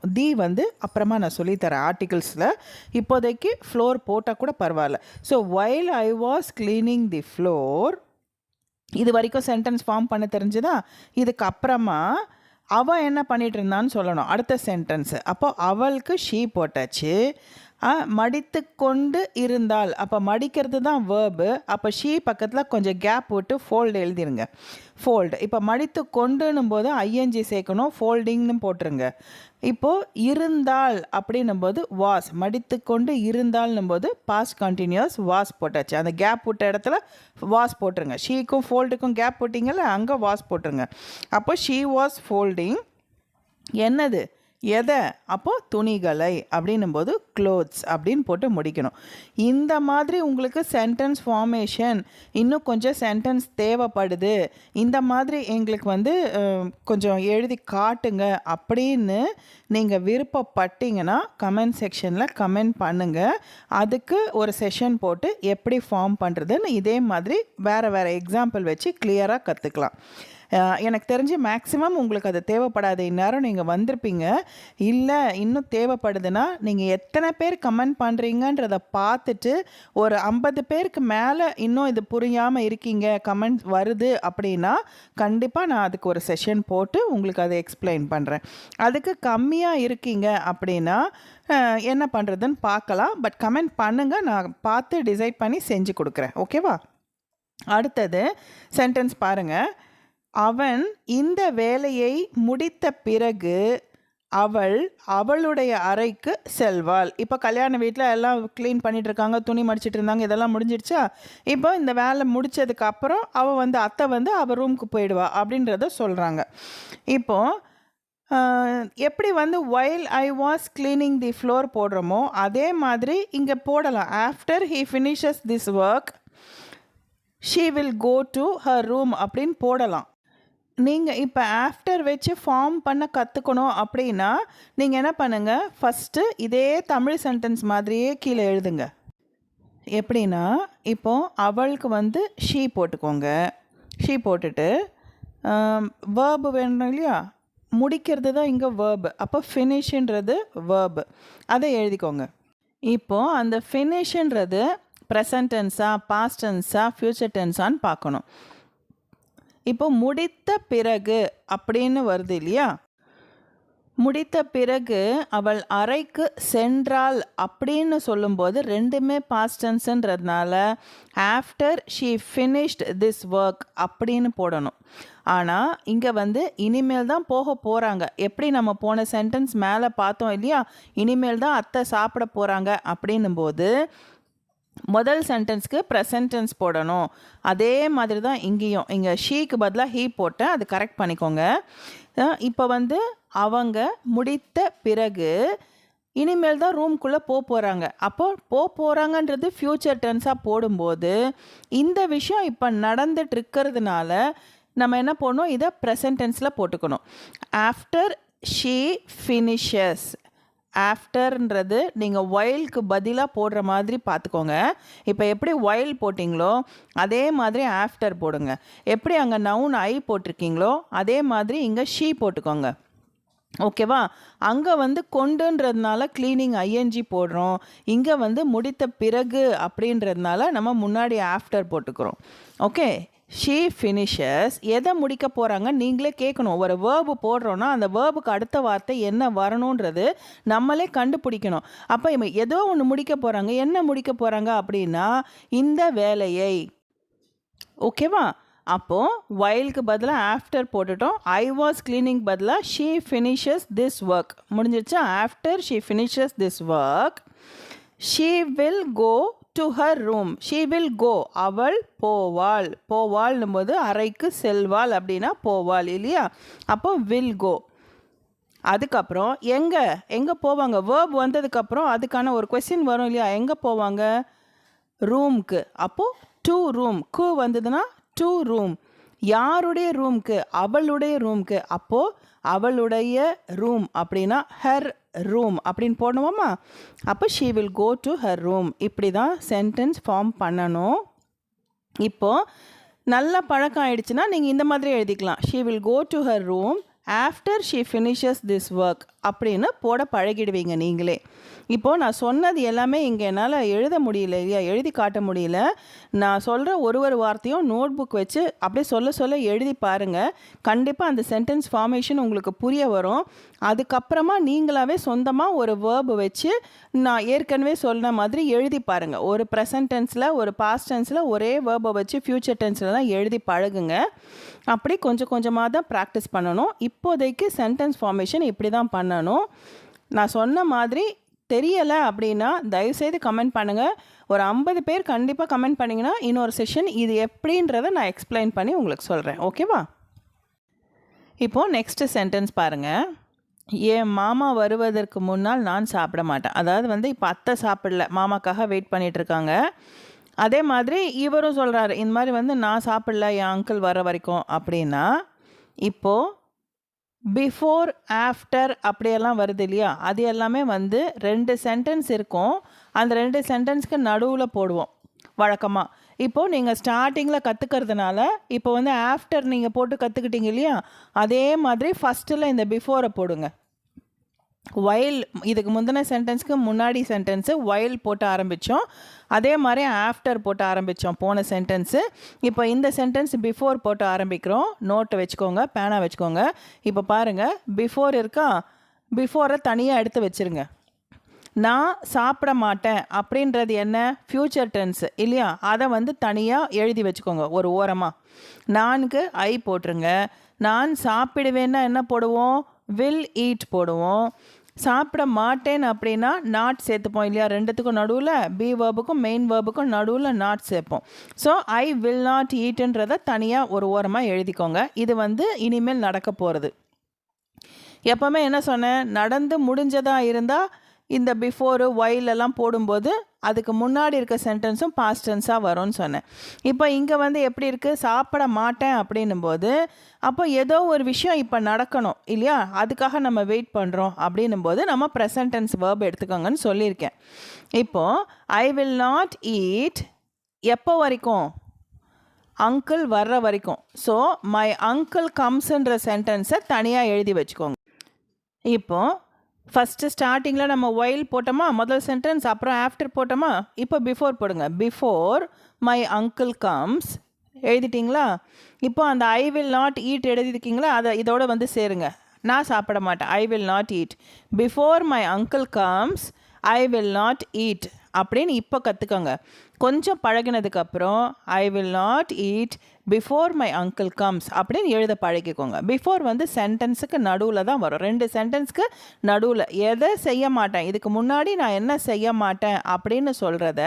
அப்புறமா நான் சொல்லித்தரேன் ஆர்டிகிள்ஸில். இப்போதைக்கு ஃப்ளோர் போட்டால் கூட பரவாயில்ல. So while I was cleaning the floor, இது வரைக்கும் சென்டென்ஸ் ஃபார்ம் பண்ண தெரிஞ்சுதா? இதுக்கு அப்புறமா அவள் என்ன பண்ணிகிட்டு இருந்தான்னு சொல்லணும் அடுத்த சென்டென்ஸு. அப்போ அவளுக்கு ஷீ போட்டாச்சு. மடித்து கொண்டு இருந்தால், அப்போ மடிக்கிறது தான் வேர்பு. அப்போ ஷீ பக்கத்தில் கொஞ்சம் கேப் விட்டு ஃபோல்டு எழுதிருங்க. ஃபோல்டு. இப்போ மடித்து கொண்டுன்னும் போது ஐஎன்ஜி சேர்க்கணும், ஃபோல்டிங்னு போட்டுருங்க. இப்போது இருந்தால் அப்படின்னும் போது வாஸ், மடித்து கொண்டு இருந்தால்னும் போது பாஸ்ட் கண்டினியூஸ் வாஸ் போட்டாச்சு. அந்த கேப் விட்ட இடத்துல வாஸ் போட்டுருங்க. ஷீக்கும் ஃபோல்டுக்கும் கேப் போட்டிங்கல்ல, அங்கே வாஸ் போட்டுருங்க. அப்போ ஷீ வாஸ் ஃபோல்டிங் என்னது எதை, அப்போது துணிகளை அப்படின்னும் போது க்ளோத்ஸ் அப்படின்னு போட்டு முடிக்கணும். இந்த மாதிரி உங்களுக்கு சென்டென்ஸ் ஃபார்மேஷன் இன்னும் கொஞ்சம் சென்டென்ஸ் தேவைப்படுது, இந்த மாதிரி எங்களுக்கு கொஞ்சம் எழுதி காட்டுங்க அப்படின்னு நீங்கள் விருப்பப்பட்டீங்கன்னா கமெண்ட் செக்ஷனில் கமெண்ட் பண்ணுங்கள். அதுக்கு ஒரு செஷன் போட்டு எப்படி ஃபார்ம் பண்ணுறதுன்னு இதே மாதிரி வேறு எக்ஸாம்பிள் வச்சு கிளியராக கற்றுக்கலாம். எனக்கு தெரிஞ்சு மேக்ஸிமம் உங்களுக்கு அது தேவைப்படாத இந்நேரம் நீங்கள் வந்திருப்பீங்க. இல்லை இன்னும் தேவைப்படுதுன்னா நீங்கள் எத்தனை பேர் கமெண்ட் பண்ணுறீங்கன்றதை பார்த்துட்டு ஒரு 50 பேருக்கு மேலே இன்னும் இது புரியாமல் இருக்கீங்க, கமெண்ட் வருது அப்படின்னா கண்டிப்பாக நான் அதுக்கு ஒரு செஷன் போட்டு உங்களுக்கு அதை எக்ஸ்பிளைன் பண்ணுறேன். அதுக்கு கம்மியாக இருக்கீங்க அப்படின்னா என்ன பண்ணுறதுன்னு பார்க்கலாம். பட் கமெண்ட் பண்ணுங்கள், நான் பார்த்து டிசைட் பண்ணி செஞ்சு கொடுக்குறேன். ஓகேவா? அடுத்தது சென்டென்ஸ் பாருங்கள். அவன் இந்த வேலையை முடித்த பிறகு அவளுடைய அறைக்கு செல்வாள். இப்போ கல்யாண வீட்டில் எல்லாம் க்ளீன் பண்ணிட்டு இருக்காங்க, துணி மடிச்சிட்டு இருந்தாங்க, இதெல்லாம் முடிஞ்சிடுச்சா? இப்போ இந்த வேலை முடித்ததுக்கு அப்புறம் அவள் அத்தை அவள் ரூமுக்கு போயிடுவா அப்படின்றத சொல்கிறாங்க. இப்போது எப்படி while I was cleaning the floor போடுறோமோ அதே மாதிரி இங்கே போடலாம். After he finishes this work she will go to her room அப்படின்னு போடலாம். நீங்கள் இப்போ ஆஃப்டர் வச்சு ஃபார்ம் பண்ண கற்றுக்கணும் அப்படின்னா நீங்கள் என்ன பண்ணுங்கள், ஃபஸ்ட்டு இதே தமிழ் சென்டென்ஸ் மாதிரியே கீழே எழுதுங்க. எப்படின்னா இப்போது அவளுக்கு ஷீ போட்டுக்கோங்க. ஷீ போட்டுட்டு வேர்பு வேணும் இல்லையா, முடிக்கிறது தான் இங்கே வேர்பு. அப்போ ஃபினிஷ்ன்றது வேர்பு, அதை எழுதிக்கோங்க. இப்போது அந்த ஃபினிஷ்ன்றது ப்ரெசன்ட் டென்ஸா, பாஸ்ட் டென்ஸா, ஃப்யூச்சர் டென்ஸான்னு பார்க்கணும். இப்போ முடித்த பிறகு அப்படின்னு வருது இல்லையா, முடித்த பிறகு அவள் அறைக்கு சென்றாள் அப்படின்னு சொல்லும்போது ரெண்டுமே பாஸ்ட் டென்ஸ்ன்றதுனால after she finished this work அப்படின்னு போடணும். ஆனால் இங்கே இனிமேல் தான் போக போகிறாங்க. எப்படி நம்ம போன சென்டென்ஸ் மேலே பார்த்தோம் இல்லையா, இனிமேல் தான் அத்தை சாப்பிட போகிறாங்க அப்படின்னும் போது முதல் சென்டென்ஸ்க்கு ப்ரெசன்ட் டென்ஸ் போடணும். அதே மாதிரி தான் இங்கேயும். இங்கே ஷீக்கு பதிலாக ஹீ போட்டேன், அது கரெக்ட் பண்ணிக்கோங்க. இப்போ அவங்க முடித்த பிறகு இனிமேல் தான் ரூம்குள்ளே போகிறாங்க. அப்போது போகிறாங்கன்றது ஃப்யூச்சர் டென்ஸாக போடும்போது இந்த விஷயம் இப்போ நடந்துட்டு இருக்கிறதுனால நம்ம என்ன பண்ணணும், இதை ப்ரெசன்ட் டென்ஸில் போட்டுக்கணும். ஆஃப்டர் ஷீ ஃபினிஷஸ், ஆஃப்டர்ன்றது நீங்கள் ஒயில்க்கு பதிலாக போடுற மாதிரி பார்த்துக்கோங்க. இப்போ எப்படி ஒயில் போட்டிங்களோ அதே மாதிரி ஆஃப்டர் போடுங்க. எப்படி அங்கே நவுன் ஐ போட்டிருக்கீங்களோ அதே மாதிரி இங்கே ஷீ போட்டுக்கோங்க. ஓகேவா? அங்கே கொண்டுன்றதுனால க்ளீனிங் ஐஎன்ஜி போடுறோம். இங்கே முடித்த பிறகு அப்படின்றதுனால நம்ம முன்னாடி ஆஃப்டர் போட்டுக்கிறோம். Okay, she finishes. எதை முடிக்க போகிறாங்க நீங்களே கேட்கணும். ஒரு வேர்பு போடுறோன்னா அந்த வேர்புக்கு அடுத்த வார்த்தை என்ன வரணுன்றது நம்மளே கண்டுபிடிக்கணும். அப்போ ஏதோ ஒன்று முடிக்க போகிறாங்க, என்ன முடிக்க போகிறாங்க அப்படின்னா இந்த வேலையை. ஓகேவா? அப்போது whileக்கு பதிலாக ஆஃப்டர் போட்டுட்டோம். ஐ வாஸ் கிளீனிங் பதிலாக ஷீ ஃபினிஷஸ் திஸ் ஒர்க். முடிஞ்சிடுச்சா? After she finishes this work she will go to her room. She will go, அவள் போவாள். போவாள்னும் போது அறைக்கு செல்வாள் அப்படின்னா போவாள் இல்லையா? அப்போ வில் கோ. அதுக்கப்புறம் எங்கே போவாங்க, வேர்ப் வந்ததுக்கப்புறம் அதுக்கான ஒரு கொஸ்டின் வரும் இல்லையா, எங்கே போவாங்க, ரூம்க்கு. அப்போது டு ரூம், கு வந்ததுன்னா டு ரூம். யாருடைய ரூம்க்கு, அவளுடைய ரூம்க்கு. அப்போது அவளுடைய ரூம் அப்படின்னா ஹர் ரூம் அப்படின்னு போடணுமாம்மா. அப்போ she will go to her room. இப்படி தான் சென்டென்ஸ் ஃபார்ம் பண்ணணும். இப்போது நல்ல பழக்கம் ஆயிடுச்சுன்னா நீங்கள் இந்த மாதிரி எழுதிக்கலாம். She will go to her room after she finishes this work அப்படின்னு போட பழகிடுவீங்க நீங்களே. இப்போது நான் சொன்னது எல்லாமே இங்கே என்னால் எழுத முடியல இல்லையா, எழுதி காட்ட முடியல. நான் சொல்கிற ஒரு வார்த்தையும் நோட் புக் வச்சு அப்படியே சொல்ல எழுதி பாருங்கள். கண்டிப்பாக அந்த சென்டென்ஸ் ஃபார்மேஷன் உங்களுக்கு புரிய வரும். அதுக்கப்புறமா நீங்களாகவே சொந்தமாக ஒரு வேர்பு வச்சு நான் ஏற்கனவே சொன்ன மாதிரி எழுதி பாருங்கள். ஒரு ப்ரெசன்ட் டென்ஸில், ஒரு பாஸ்ட் டென்ஸில் ஒரே வேர்பை வச்சு ஃப்யூச்சர் டென்ஸ்லலாம் எழுதி பழகுங்க. அப்படி கொஞ்சம் கொஞ்சமாக தான் ப்ராக்டிஸ் பண்ணணும். இப்போதைக்கு சென்டென்ஸ் ஃபார்மேஷன் இப்படி தான் பண்ணணும். நான் சொன்ன மாதிரி தெரியலை அப்படின்னா தயவுசெய்து கமெண்ட் பண்ணுங்கள். ஒரு 50 பேர் கண்டிப்பாக கமெண்ட் பண்ணிங்கன்னா இன்னொரு செஷன் இது எப்படின்றத நான் எக்ஸ்பிளைன் பண்ணி உங்களுக்கு சொல்கிறேன். ஓகேவா? இப்போது நெக்ஸ்ட்டு சென்டென்ஸ் பாருங்கள். என் மாமா வருவதற்கு முன்னால் நான் சாப்பிட மாட்டேன். அதாவது இப்போ அத்தை சாப்பிடல, மாமாக்காக வெயிட் பண்ணிகிட்ருக்காங்க. அதே மாதிரி இவரும் சொல்கிறாரு, இந்த மாதிரி நான் சாப்பிடல என் அங்கிள் வர வரைக்கும் அப்படின்னா. இப்போது பிஃபோர் ஆஃப்டர் அப்படியெல்லாம் வருது இல்லையா, அது எல்லாமே 2 சென்டென்ஸ் இருக்கும். அந்த 2 சென்டென்ஸ்க்கு நடுவில் போடுவோம் வழக்கமாக. இப்போது நீங்கள் ஸ்டார்டிங்கில் கற்றுக்கிறதுனால இப்போ ஆஃப்டர் நீங்கள் போட்டு கற்றுக்கிட்டீங்க இல்லையா, அதே மாதிரி ஃபஸ்ட்டில் இந்த பிஃபோரை போடுங்க. வைல், இதுக்கு முந்தின சென்டென்ஸ்க்கு முன்னாடி சென்டென்ஸு வைல் போட்டு ஆரம்பித்தோம். அதே மாதிரி ஆஃப்டர் போட்டு ஆரம்பித்தோம் போன சென்டென்ஸு. இப்போ இந்த சென்டென்ஸ் பிஃபோர் போட்டு ஆரம்பிக்கிறோம். நோட்டை வச்சுக்கோங்க, பேனா வச்சுக்கோங்க. இப்போ பாருங்கள், பிஃபோர் இருக்கா, பிஃபோரை தனியாக எடுத்து வச்சுருங்க. நான் சாப்பிட மாட்டேன் அப்படின்றது என்ன, ஃப்யூச்சர் டென்ஸ் இல்லையா, அதை தனியாக எழுதி வச்சுக்கோங்க ஒரு ஓரமாக. நான்கு ஐ போட்டுருங்க. நான் சாப்பிடுவேன்னா என்ன போடுவோம், வில் ஈட் போடுவோம். சாப்பிட மாட்டேன் அப்படின்னா நாட் சேர்த்துப்போம் இல்லையா, ரெண்டுத்துக்கும் நடுவில் பி வேர்புக்கும் மெயின் வேர்புக்கும் நடுவில் நாட் சேர்ப்போம். ஸோ ஐ வில் நாட் ஈட்டுன்றதை தனியாக ஒரு ஓரமாக எழுதிக்கோங்க. இது இனிமேல் நடக்க போகிறது. எப்போவுமே என்ன சொன்னேன், நடந்து முடிஞ்சதாக இருந்தால் இந்த பிஃபோரு வைலெல்லாம் போடும்போது அதுக்கு முன்னாடி இருக்க சென்டென்ஸும் பாஸ்ட் டென்ஸாக வரும்னு சொன்னேன். இப்போ இங்கே எப்படி இருக்குது, சாப்பிட மாட்டேன் அப்படின்னும் போது அப்போ ஏதோ ஒரு விஷயம் இப்போ நடக்கணும் இல்லையா, அதுக்காக நம்ம வெயிட் பண்ணுறோம் அப்படின்னும் போது நம்ம ப்ரெசன்ட் டென்ஸ் வேர்ப் எடுத்துக்கோங்கன்னு சொல்லியிருக்கேன். இப்போது ஐ வில் நாட் ஈட் எப்போ வரைக்கும், அங்கிள் வர்ற வரைக்கும். ஸோ மை அங்கிள் கம்ஸ்ன்ற சென்டென்ஸை தனியாக எழுதி வச்சுக்கோங்க. இப்போது ஃபஸ்ட்டு ஸ்டார்டிங்கில் நம்ம வைல் போட்டோமா முதல் சென்டென்ஸ், அப்புறம் ஆஃப்டர் போட்டோமா, இப்போ பிஃபோர் போடுங்க. பிஃபோர் மை அங்கிள் கம்ஸ் எழுதிட்டிங்களா. இப்போ அந்த ஐ வில் நாட் ஈட் எழுதிருக்கீங்களா, அதை இதோட சேருங்க. நான் சாப்பிட மாட்டேன், I will not eat. Before my uncle comes I will not eat அப்படின்னு இப்போ கற்றுக்கோங்க. கொஞ்சம் பழகினதுக்கப்புறம் I will not eat before my uncle comes அப்படின்னு எழுத பழகிக்கோங்க. பிஃபோர் சென்டென்ஸுக்கு நடுவில் தான் வரும், 2 சென்டென்ஸ்க்கு நடுவில். எதை செய்ய மாட்டேன், இதுக்கு முன்னாடி நான் என்ன செய்ய மாட்டேன் அப்படின்னு சொல்கிறத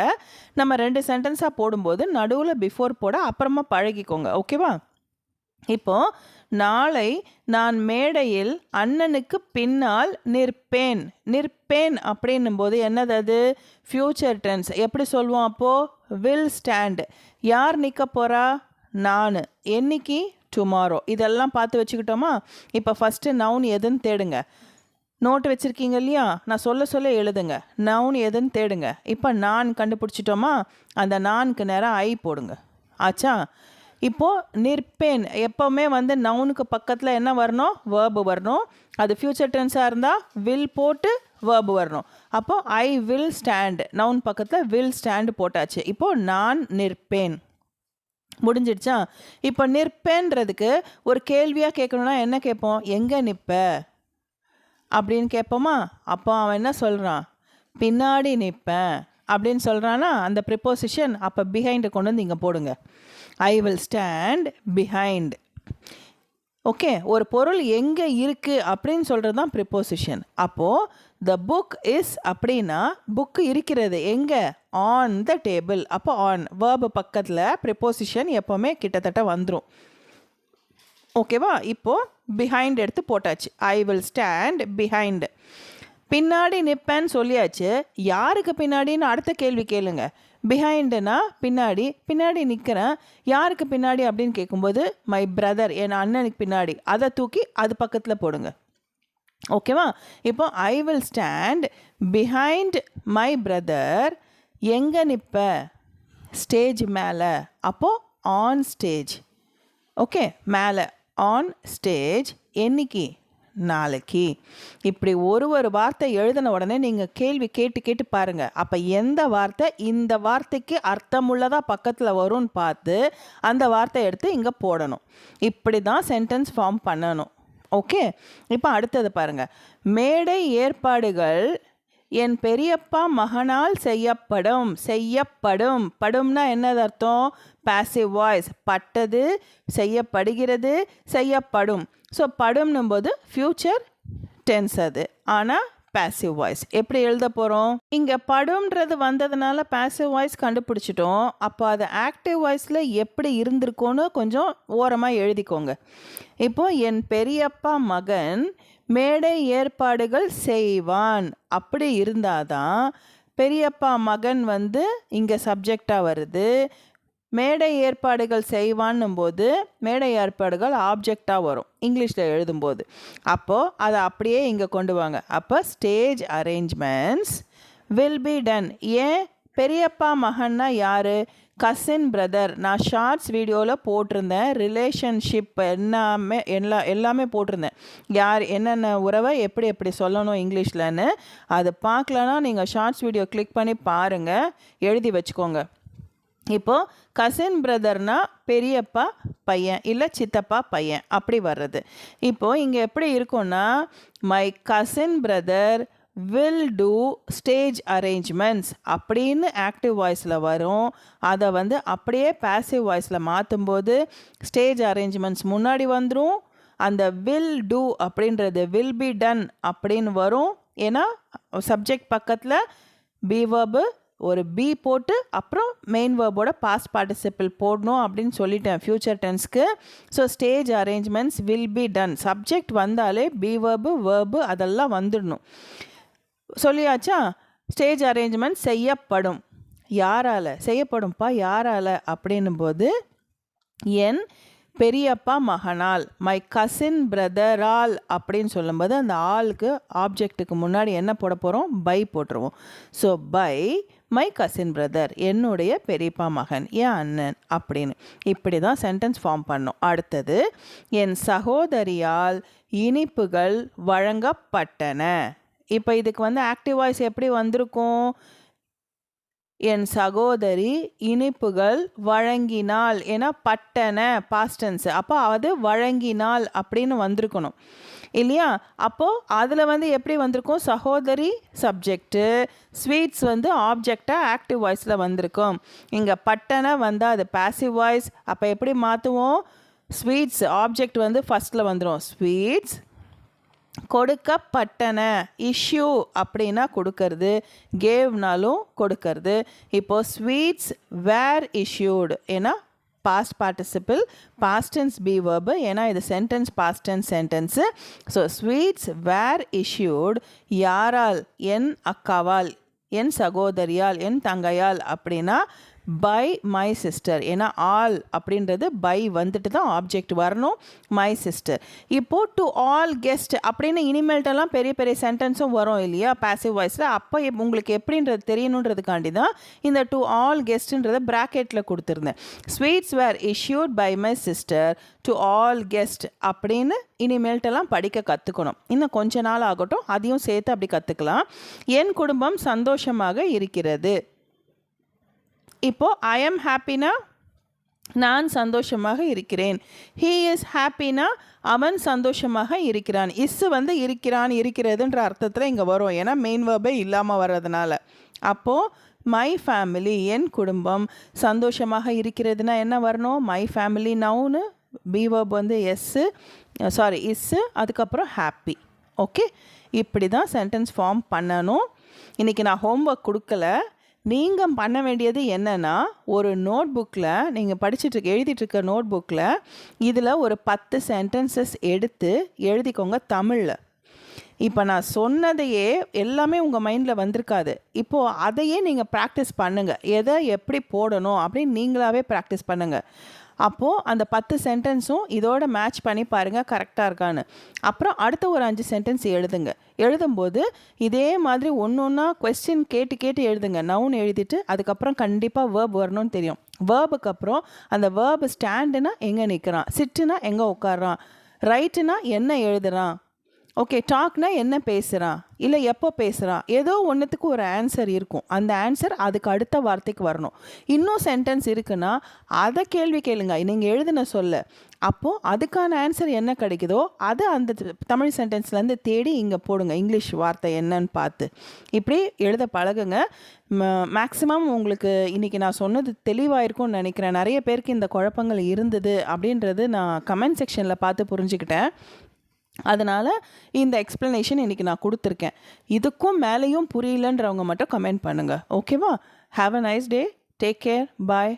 நம்ம 2 சென்டென்ஸாக போடும்போது நடுவில் பிஃபோர் போட அப்புறமா பழகிக்கோங்க. ஓகேவா? இப்போது நாளை நான் மேடையில் அண்ணனுக்கு பின்னால் நிற்பேன் அப்படின்னும் போது என்னது, அது ஃப்யூச்சர் டென்ஸ். எப்படி சொல்லுவோம் அப்போது, வில் ஸ்டாண்ட். யார் நிற்க போகிறா, நான். என்னைக்கு, டுமாரோ. இதெல்லாம் பார்த்து வச்சுக்கிட்டோமா. இப்போ ஃபஸ்ட்டு நவுன் எதுன்னு தேடுங்க. நோட்டு வச்சுருக்கீங்க இல்லையா, நான் சொல்ல எழுதுங்க. நவுன் எதுன்னு தேடுங்க. இப்போ நான் கண்டுபிடிச்சிட்டோமா, அந்த நான்கு நேரம் ஐ போடுங்க. ஆச்சா? இப்போது நிற்பேன், எப்போவுமே நவுனுக்கு பக்கத்தில் என்ன வரணும், வேர்பு வரணும். அது ஃப்யூச்சர் டென்ஸாக இருந்தால் வில் போட்டு வேர்பு வரணும். அப்போது ஐ வில் ஸ்டாண்ட், நவுன் பக்கத்தில் வில் ஸ்டாண்டு போட்டாச்சு. இப்போது நான் நிற்பேன். முடிஞ்சிடுச்சா? இப்போ நிற்பேன்றதுக்கு ஒரு கேள்வியாக கேட்கணுன்னா என்ன கேட்போம், எங்கே நிற்ப அப்படின்னு கேட்போமா. அப்போ அவன் என்ன சொல்கிறான், பின்னாடி நிற்பேன் அப்படின்னு சொல்கிறான்னா அந்த ப்ரிப்போசிஷன் அப்போ பிஹைண்டு கொண்டு இங்கே போடுங்க. I will stand behind. Okay, ஒரு பொருள் எங்கே இருக்குது அப்படின்னு சொல்கிறது தான் ப்ரிப்போசிஷன். அப்போது த புக் இஸ் அப்படின்னா புக்கு இருக்கிறது எங்கே, ஆன் த டேபிள். அப்போ ஆன் வேர்பு பக்கத்தில் ப்ரிப்போசிஷன் எப்போவுமே கிட்டத்தட்ட வந்துடும். ஓகேவா? இப்போது பிஹைண்ட் எடுத்து போட்டாச்சு. I will stand behind. பின்னாடி நிற்பேன்னு சொல்லியாச்சு. யாருக்கு பின்னாடின்னு அடுத்த கேள்வி கேளுங்க. பிஹைண்டுனா பின்னாடி, பின்னாடி நிற்கிறேன். யாருக்கு பின்னாடி அப்படின்னு கேட்கும்போது மை பிரதர், என் அண்ணனுக்கு பின்னாடி. அதை தூக்கி அது பக்கத்தில் போடுங்க. ஓகேவா? இப்போ I will stand behind my brother. எங்கே நிற்ப? ஸ்டேஜ் மேலே. அப்போது ஆன் ஸ்டேஜ். ஓகே, மேலே ஆன் ஸ்டேஜ். என்னைக்கு? நாளைக்கு. இப்படி ஒரு வார்த்தை எழுதின உடனே நீங்கள் கேள்வி கேட்டு கேட்டு பாருங்கள். அப்போ எந்த வார்த்தை இந்த வார்த்தைக்கு அர்த்தமுள்ளதாக பக்கத்தில் வரும்னு பார்த்து அந்த வார்த்தை எடுத்து இங்கே போடணும். இப்படி தான் சென்டென்ஸ் ஃபார்ம் பண்ணணும். ஓகே, இப்போ அடுத்தது பாருங்கள். மேடை ஏற்பாடுகள் என் பெரியப்பா மகனால் செய்யப்படும். செய்யப்படும். படும்னா என்னது அர்த்தம்? Passive voice. பட்டது, செய்யப்படுகிறது, செய்யப்படும். ஸோ படும்னும் போது ஃப்யூச்சர் டென்ஸ் அது. ஆனால் பாசிவ் வாய்ஸ். எப்படி எழுத போகிறோம்? இங்கே படும்ன்றது வந்ததுனால பாசிவ் வாய்ஸ் கண்டுபிடிச்சிட்டோம். அப்போ அது ஆக்டிவ் வாய்ஸில் எப்படி இருந்திருக்கோன்னு கொஞ்சம் ஓரமாக எழுதிக்கோங்க. இப்போது என் பெரியப்பா மகன் மேடை ஏற்பாடுகள் செய்வான். அப்படி இருந்தால் தான் பெரியப்பா மகன் இங்கே சப்ஜெக்டாக வருது. மேடை ஏற்பாடுகள் செய்வான்னும் போது மேடை ஏற்பாடுகள் ஆப்ஜெக்டாக வரும் இங்கிலீஷில் எழுதும்போது. அப்போது அதை அப்படியே இங்கே கொண்டு வாங்க. அப்போ stage arrangements will be ton. ஏன் பெரியப்பா மகன்னா யார்? Cousin brother. நான் ஷார்ட்ஸ் வீடியோவில் போட்டிருந்தேன். ரிலேஷன்ஷிப் எல்லாமே போட்டிருந்தேன். யார் என்னென்ன உறவை எப்படி எப்படி சொல்லணும் இங்கிலீஷ்லன்னு. அது பார்க்கலன்னா நீங்கள் ஷார்ட்ஸ் வீடியோ கிளிக் பண்ணி பாருங்கள், எழுதி வச்சுக்கோங்க. இப்போது கசின் பிரதர்னா பெரியப்பா பையன் இல்லை சித்தப்பா பையன் அப்படி வர்றது. இப்போது இங்கே எப்படி இருக்கும்னா my cousin brother will do stage arrangements அப்படின்னு ஆக்டிவ் வாய்ஸில் வரும். அதை அப்படியே பாசிவ் வாய்ஸில் மாற்றும்போது ஸ்டேஜ் அரேஞ்ச்மெண்ட்ஸ் முன்னாடி வந்துடும். அந்த வில் டூ அப்படின்றது வில் பி டன் அப்படின்னு வரும். ஏன்னா சப்ஜெக்ட் பக்கத்தில் பி வேர்பு ஒரு பி போட்டு அப்புறம் மெயின் வேர்போட பாஸ்ட் பார்ட்டிசிபிள் போடணும் அப்படின்னு சொல்லிட்டேன் ஃப்யூச்சர் டென்ஸ்க்கு. So stage arrangements will be done. Subject வந்தாலே பி வேர்பு அதெல்லாம் வந்துடணும். சொல்லியாச்சா? ஸ்டேஜ் அரேஞ்ச்மெண்ட் செய்யப்படும். யாரால் செய்யப்படும்ப்பா? யாரால் அப்படின்னும் போது என் பெரியப்பா மகனால், மை கசின் பிரதரால் அப்படின்னு சொல்லும்போது அந்த ஆளுக்கு ஆப்ஜெக்ட்டுக்கு முன்னாடி என்ன போட போகிறோம்? பை போட்டுருவோம். So by my cousin brother, என்னுடைய பெரியப்பா மகன், என் அண்ணன் அப்படின்னு. இப்படி தான் சென்டென்ஸ் ஃபார்ம் பண்ணோம். அடுத்தது என் சகோதரியால் இனிப்புகள் வழங்கப்பட்டன. இப்போ இதுக்கு ஆக்டிவ் வாய்ஸ் எப்படி வந்திருக்கும்? என் சகோதரி இனிப்புகள் வழங்கினாள். ஏன்னா பட்டன பாஸ்ட் டென்ஸ். அப்போ அது வழங்கினாள் அப்படின்னு வந்திருக்கணும் இல்லையா? அப்போது அதில் எப்படி வந்திருக்கும்? சகோதரி சப்ஜெக்டு, ஸ்வீட்ஸ் ஆப்ஜெக்டாக ஆக்டிவ் வாய்ஸில் வந்திருக்கும். இங்கே பட்டன வந்தால் அது பாசிவ் வாய்ஸ். அப்போ எப்படி மாற்றுவோம்? ஸ்வீட்ஸ் ஆப்ஜெக்ட் ஃபஸ்ட்டில் வந்துடும். ஸ்வீட்ஸ் கொடுக்கப்பட்டன. இஷ்யூ அப்படின்னா கொடுக்கறது, கேவ்னாலும் கொடுக்கறது. இப்போது ஸ்வீட்ஸ் வேர் இஷ்யூடு. ஏன்னா past participle, past tense be verb. ஏன்னா இது sentence past tense sentence. So sweets were issued. யாரால்? என் அக்காவால், என் சகோதரியால், என் தங்கையால். அப்படின்னா பை மை சிஸ்டர். ஏன்னா ஆல் அப்படின்றது பை வந்துட்டு தான் ஆப்ஜெக்ட் வரணும். My sister. இப்போது டு ஆல் கெஸ்ட் அப்படின்னு இனிமேல்ட்டெல்லாம் பெரிய பெரிய சென்டென்ஸும் வரும் இல்லையா பாசிவ் வாய்ஸில். அப்போ உங்களுக்கு எப்படின்றது தெரியணுன்றதுக்காண்டி தான் இந்த டு ஆல் கெஸ்ட்டுன்றதை ப்ராக்கெட்டில் கொடுத்துருந்தேன். Sweets were issued by my sister to all guest அப்படின்னு இனிமேல்ட்டெல்லாம் படிக்க கற்றுக்கணும். இன்னும் கொஞ்ச நாள் ஆகட்டும், அதையும் சேர்த்து அப்படி கற்றுக்கலாம். என் குடும்பம் சந்தோஷமாக இருக்கிறது. இப்போது ஐ எம் ஹாப்பினா நான் சந்தோஷமாக இருக்கிறேன். ஹீ இஸ் ஹாப்பினா அவன் சந்தோஷமாக இருக்கிறான். இஸ்ஸு இருக்கிறான் இருக்கிறதுன்ற அர்த்தத்தில் இங்கே வரும். ஏன்னா மெயின் வேர்பே இல்லாமல் வர்றதுனால. அப்போது மை ஃபேமிலி என் குடும்பம் சந்தோஷமாக இருக்கிறதுனா என்ன வரணும்? My family noun, B verb issue, அதுக்கப்புறம் ஹாப்பி. ஓகே, இப்படி தான் சென்டென்ஸ் ஃபார்ம் பண்ணணும். இன்றைக்கி நான் ஹோம்ஒர்க் கொடுக்கல. நீங்கள் பண்ண வேண்டியது என்னென்னா, ஒரு நோட் புக்கில் நீங்கள் எழுதிட்டு இருக்க நோட் புக்கில் இதில் ஒரு 10 சென்டென்சஸ் எடுத்து எழுதிக்கோங்க தமிழில். இப்போ நான் சொன்னதையே எல்லாமே உங்கள் மைண்டில் வந்திருக்காது. இப்போது அதையே நீங்கள் ப்ராக்டிஸ் பண்ணுங்கள். எதை எப்படி போடணும் அப்படின்னு நீங்களாகவே ப்ராக்டிஸ் பண்ணுங்கள். அப்போது அந்த 10 சென்டென்ஸும் இதோட மேட்ச் பண்ணி பாருங்கள் கரெக்டாக இருக்கான்னு. அப்புறம் அடுத்த ஒரு 5 சென்டென்ஸ் எழுதுங்க. எழுதும்போது இதே மாதிரி ஒன்று ஒன்றா கொஸ்டின் கேட்டு கேட்டு எழுதுங்க. நவுன் எழுதிட்டு அதுக்கப்புறம் கண்டிப்பாக வேர்ப் வரணும்னு தெரியும். வேர்புக்கு அப்புறம் அந்த வேர்பு ஸ்டாண்டுனா எங்கே நிற்கிறான், சிட்டுனா எங்கே உட்காரான், ரைட்டுனா என்ன எழுதுறான், ஓகே டாக்னா என்ன பேசுகிறான், இல்லை எப்போ பேசுகிறான், ஏதோ ஒன்றுத்துக்கு ஒரு ஆன்சர் இருக்கும். அந்த ஆன்சர் அதுக்கு அடுத்த வார்த்தைக்கு வரணும். இன்னும் சென்டென்ஸ் இருக்குன்னா அதை கேள்வி கேளுங்க நீங்கள் எழுதின சொல்ல. அப்போது அதுக்கான ஆன்சர் என்ன கிடைக்குதோ அதை அந்த தமிழ் சென்டென்ஸ்லேருந்து தேடி இங்கே போடுங்க, இங்கிலீஷ் வார்த்தை என்னன்னு பார்த்து. இப்படி எழுத பழகுங்க. மேக்ஸிமம் உங்களுக்கு இன்றைக்கி நான் சொன்னது தெளிவாக இருக்கும்னு நினைக்கிறேன். நிறைய பேருக்கு இந்த குழப்பங்கள் இருந்தது அப்படின்றது நான் கமெண்ட் செக்ஷனில் பார்த்து புரிஞ்சுக்கிட்டேன். அதனால் இந்த எக்ஸ்ப்ளனேஷன் இன்றைக்கி நான் கொடுத்துருக்கேன். இதுக்கும் மேலேயும் புரியலன்றவங்க மட்டும் கமெண்ட் பண்ணுங்கள். ஓகேவா? Have a nice day. Take care. Bye.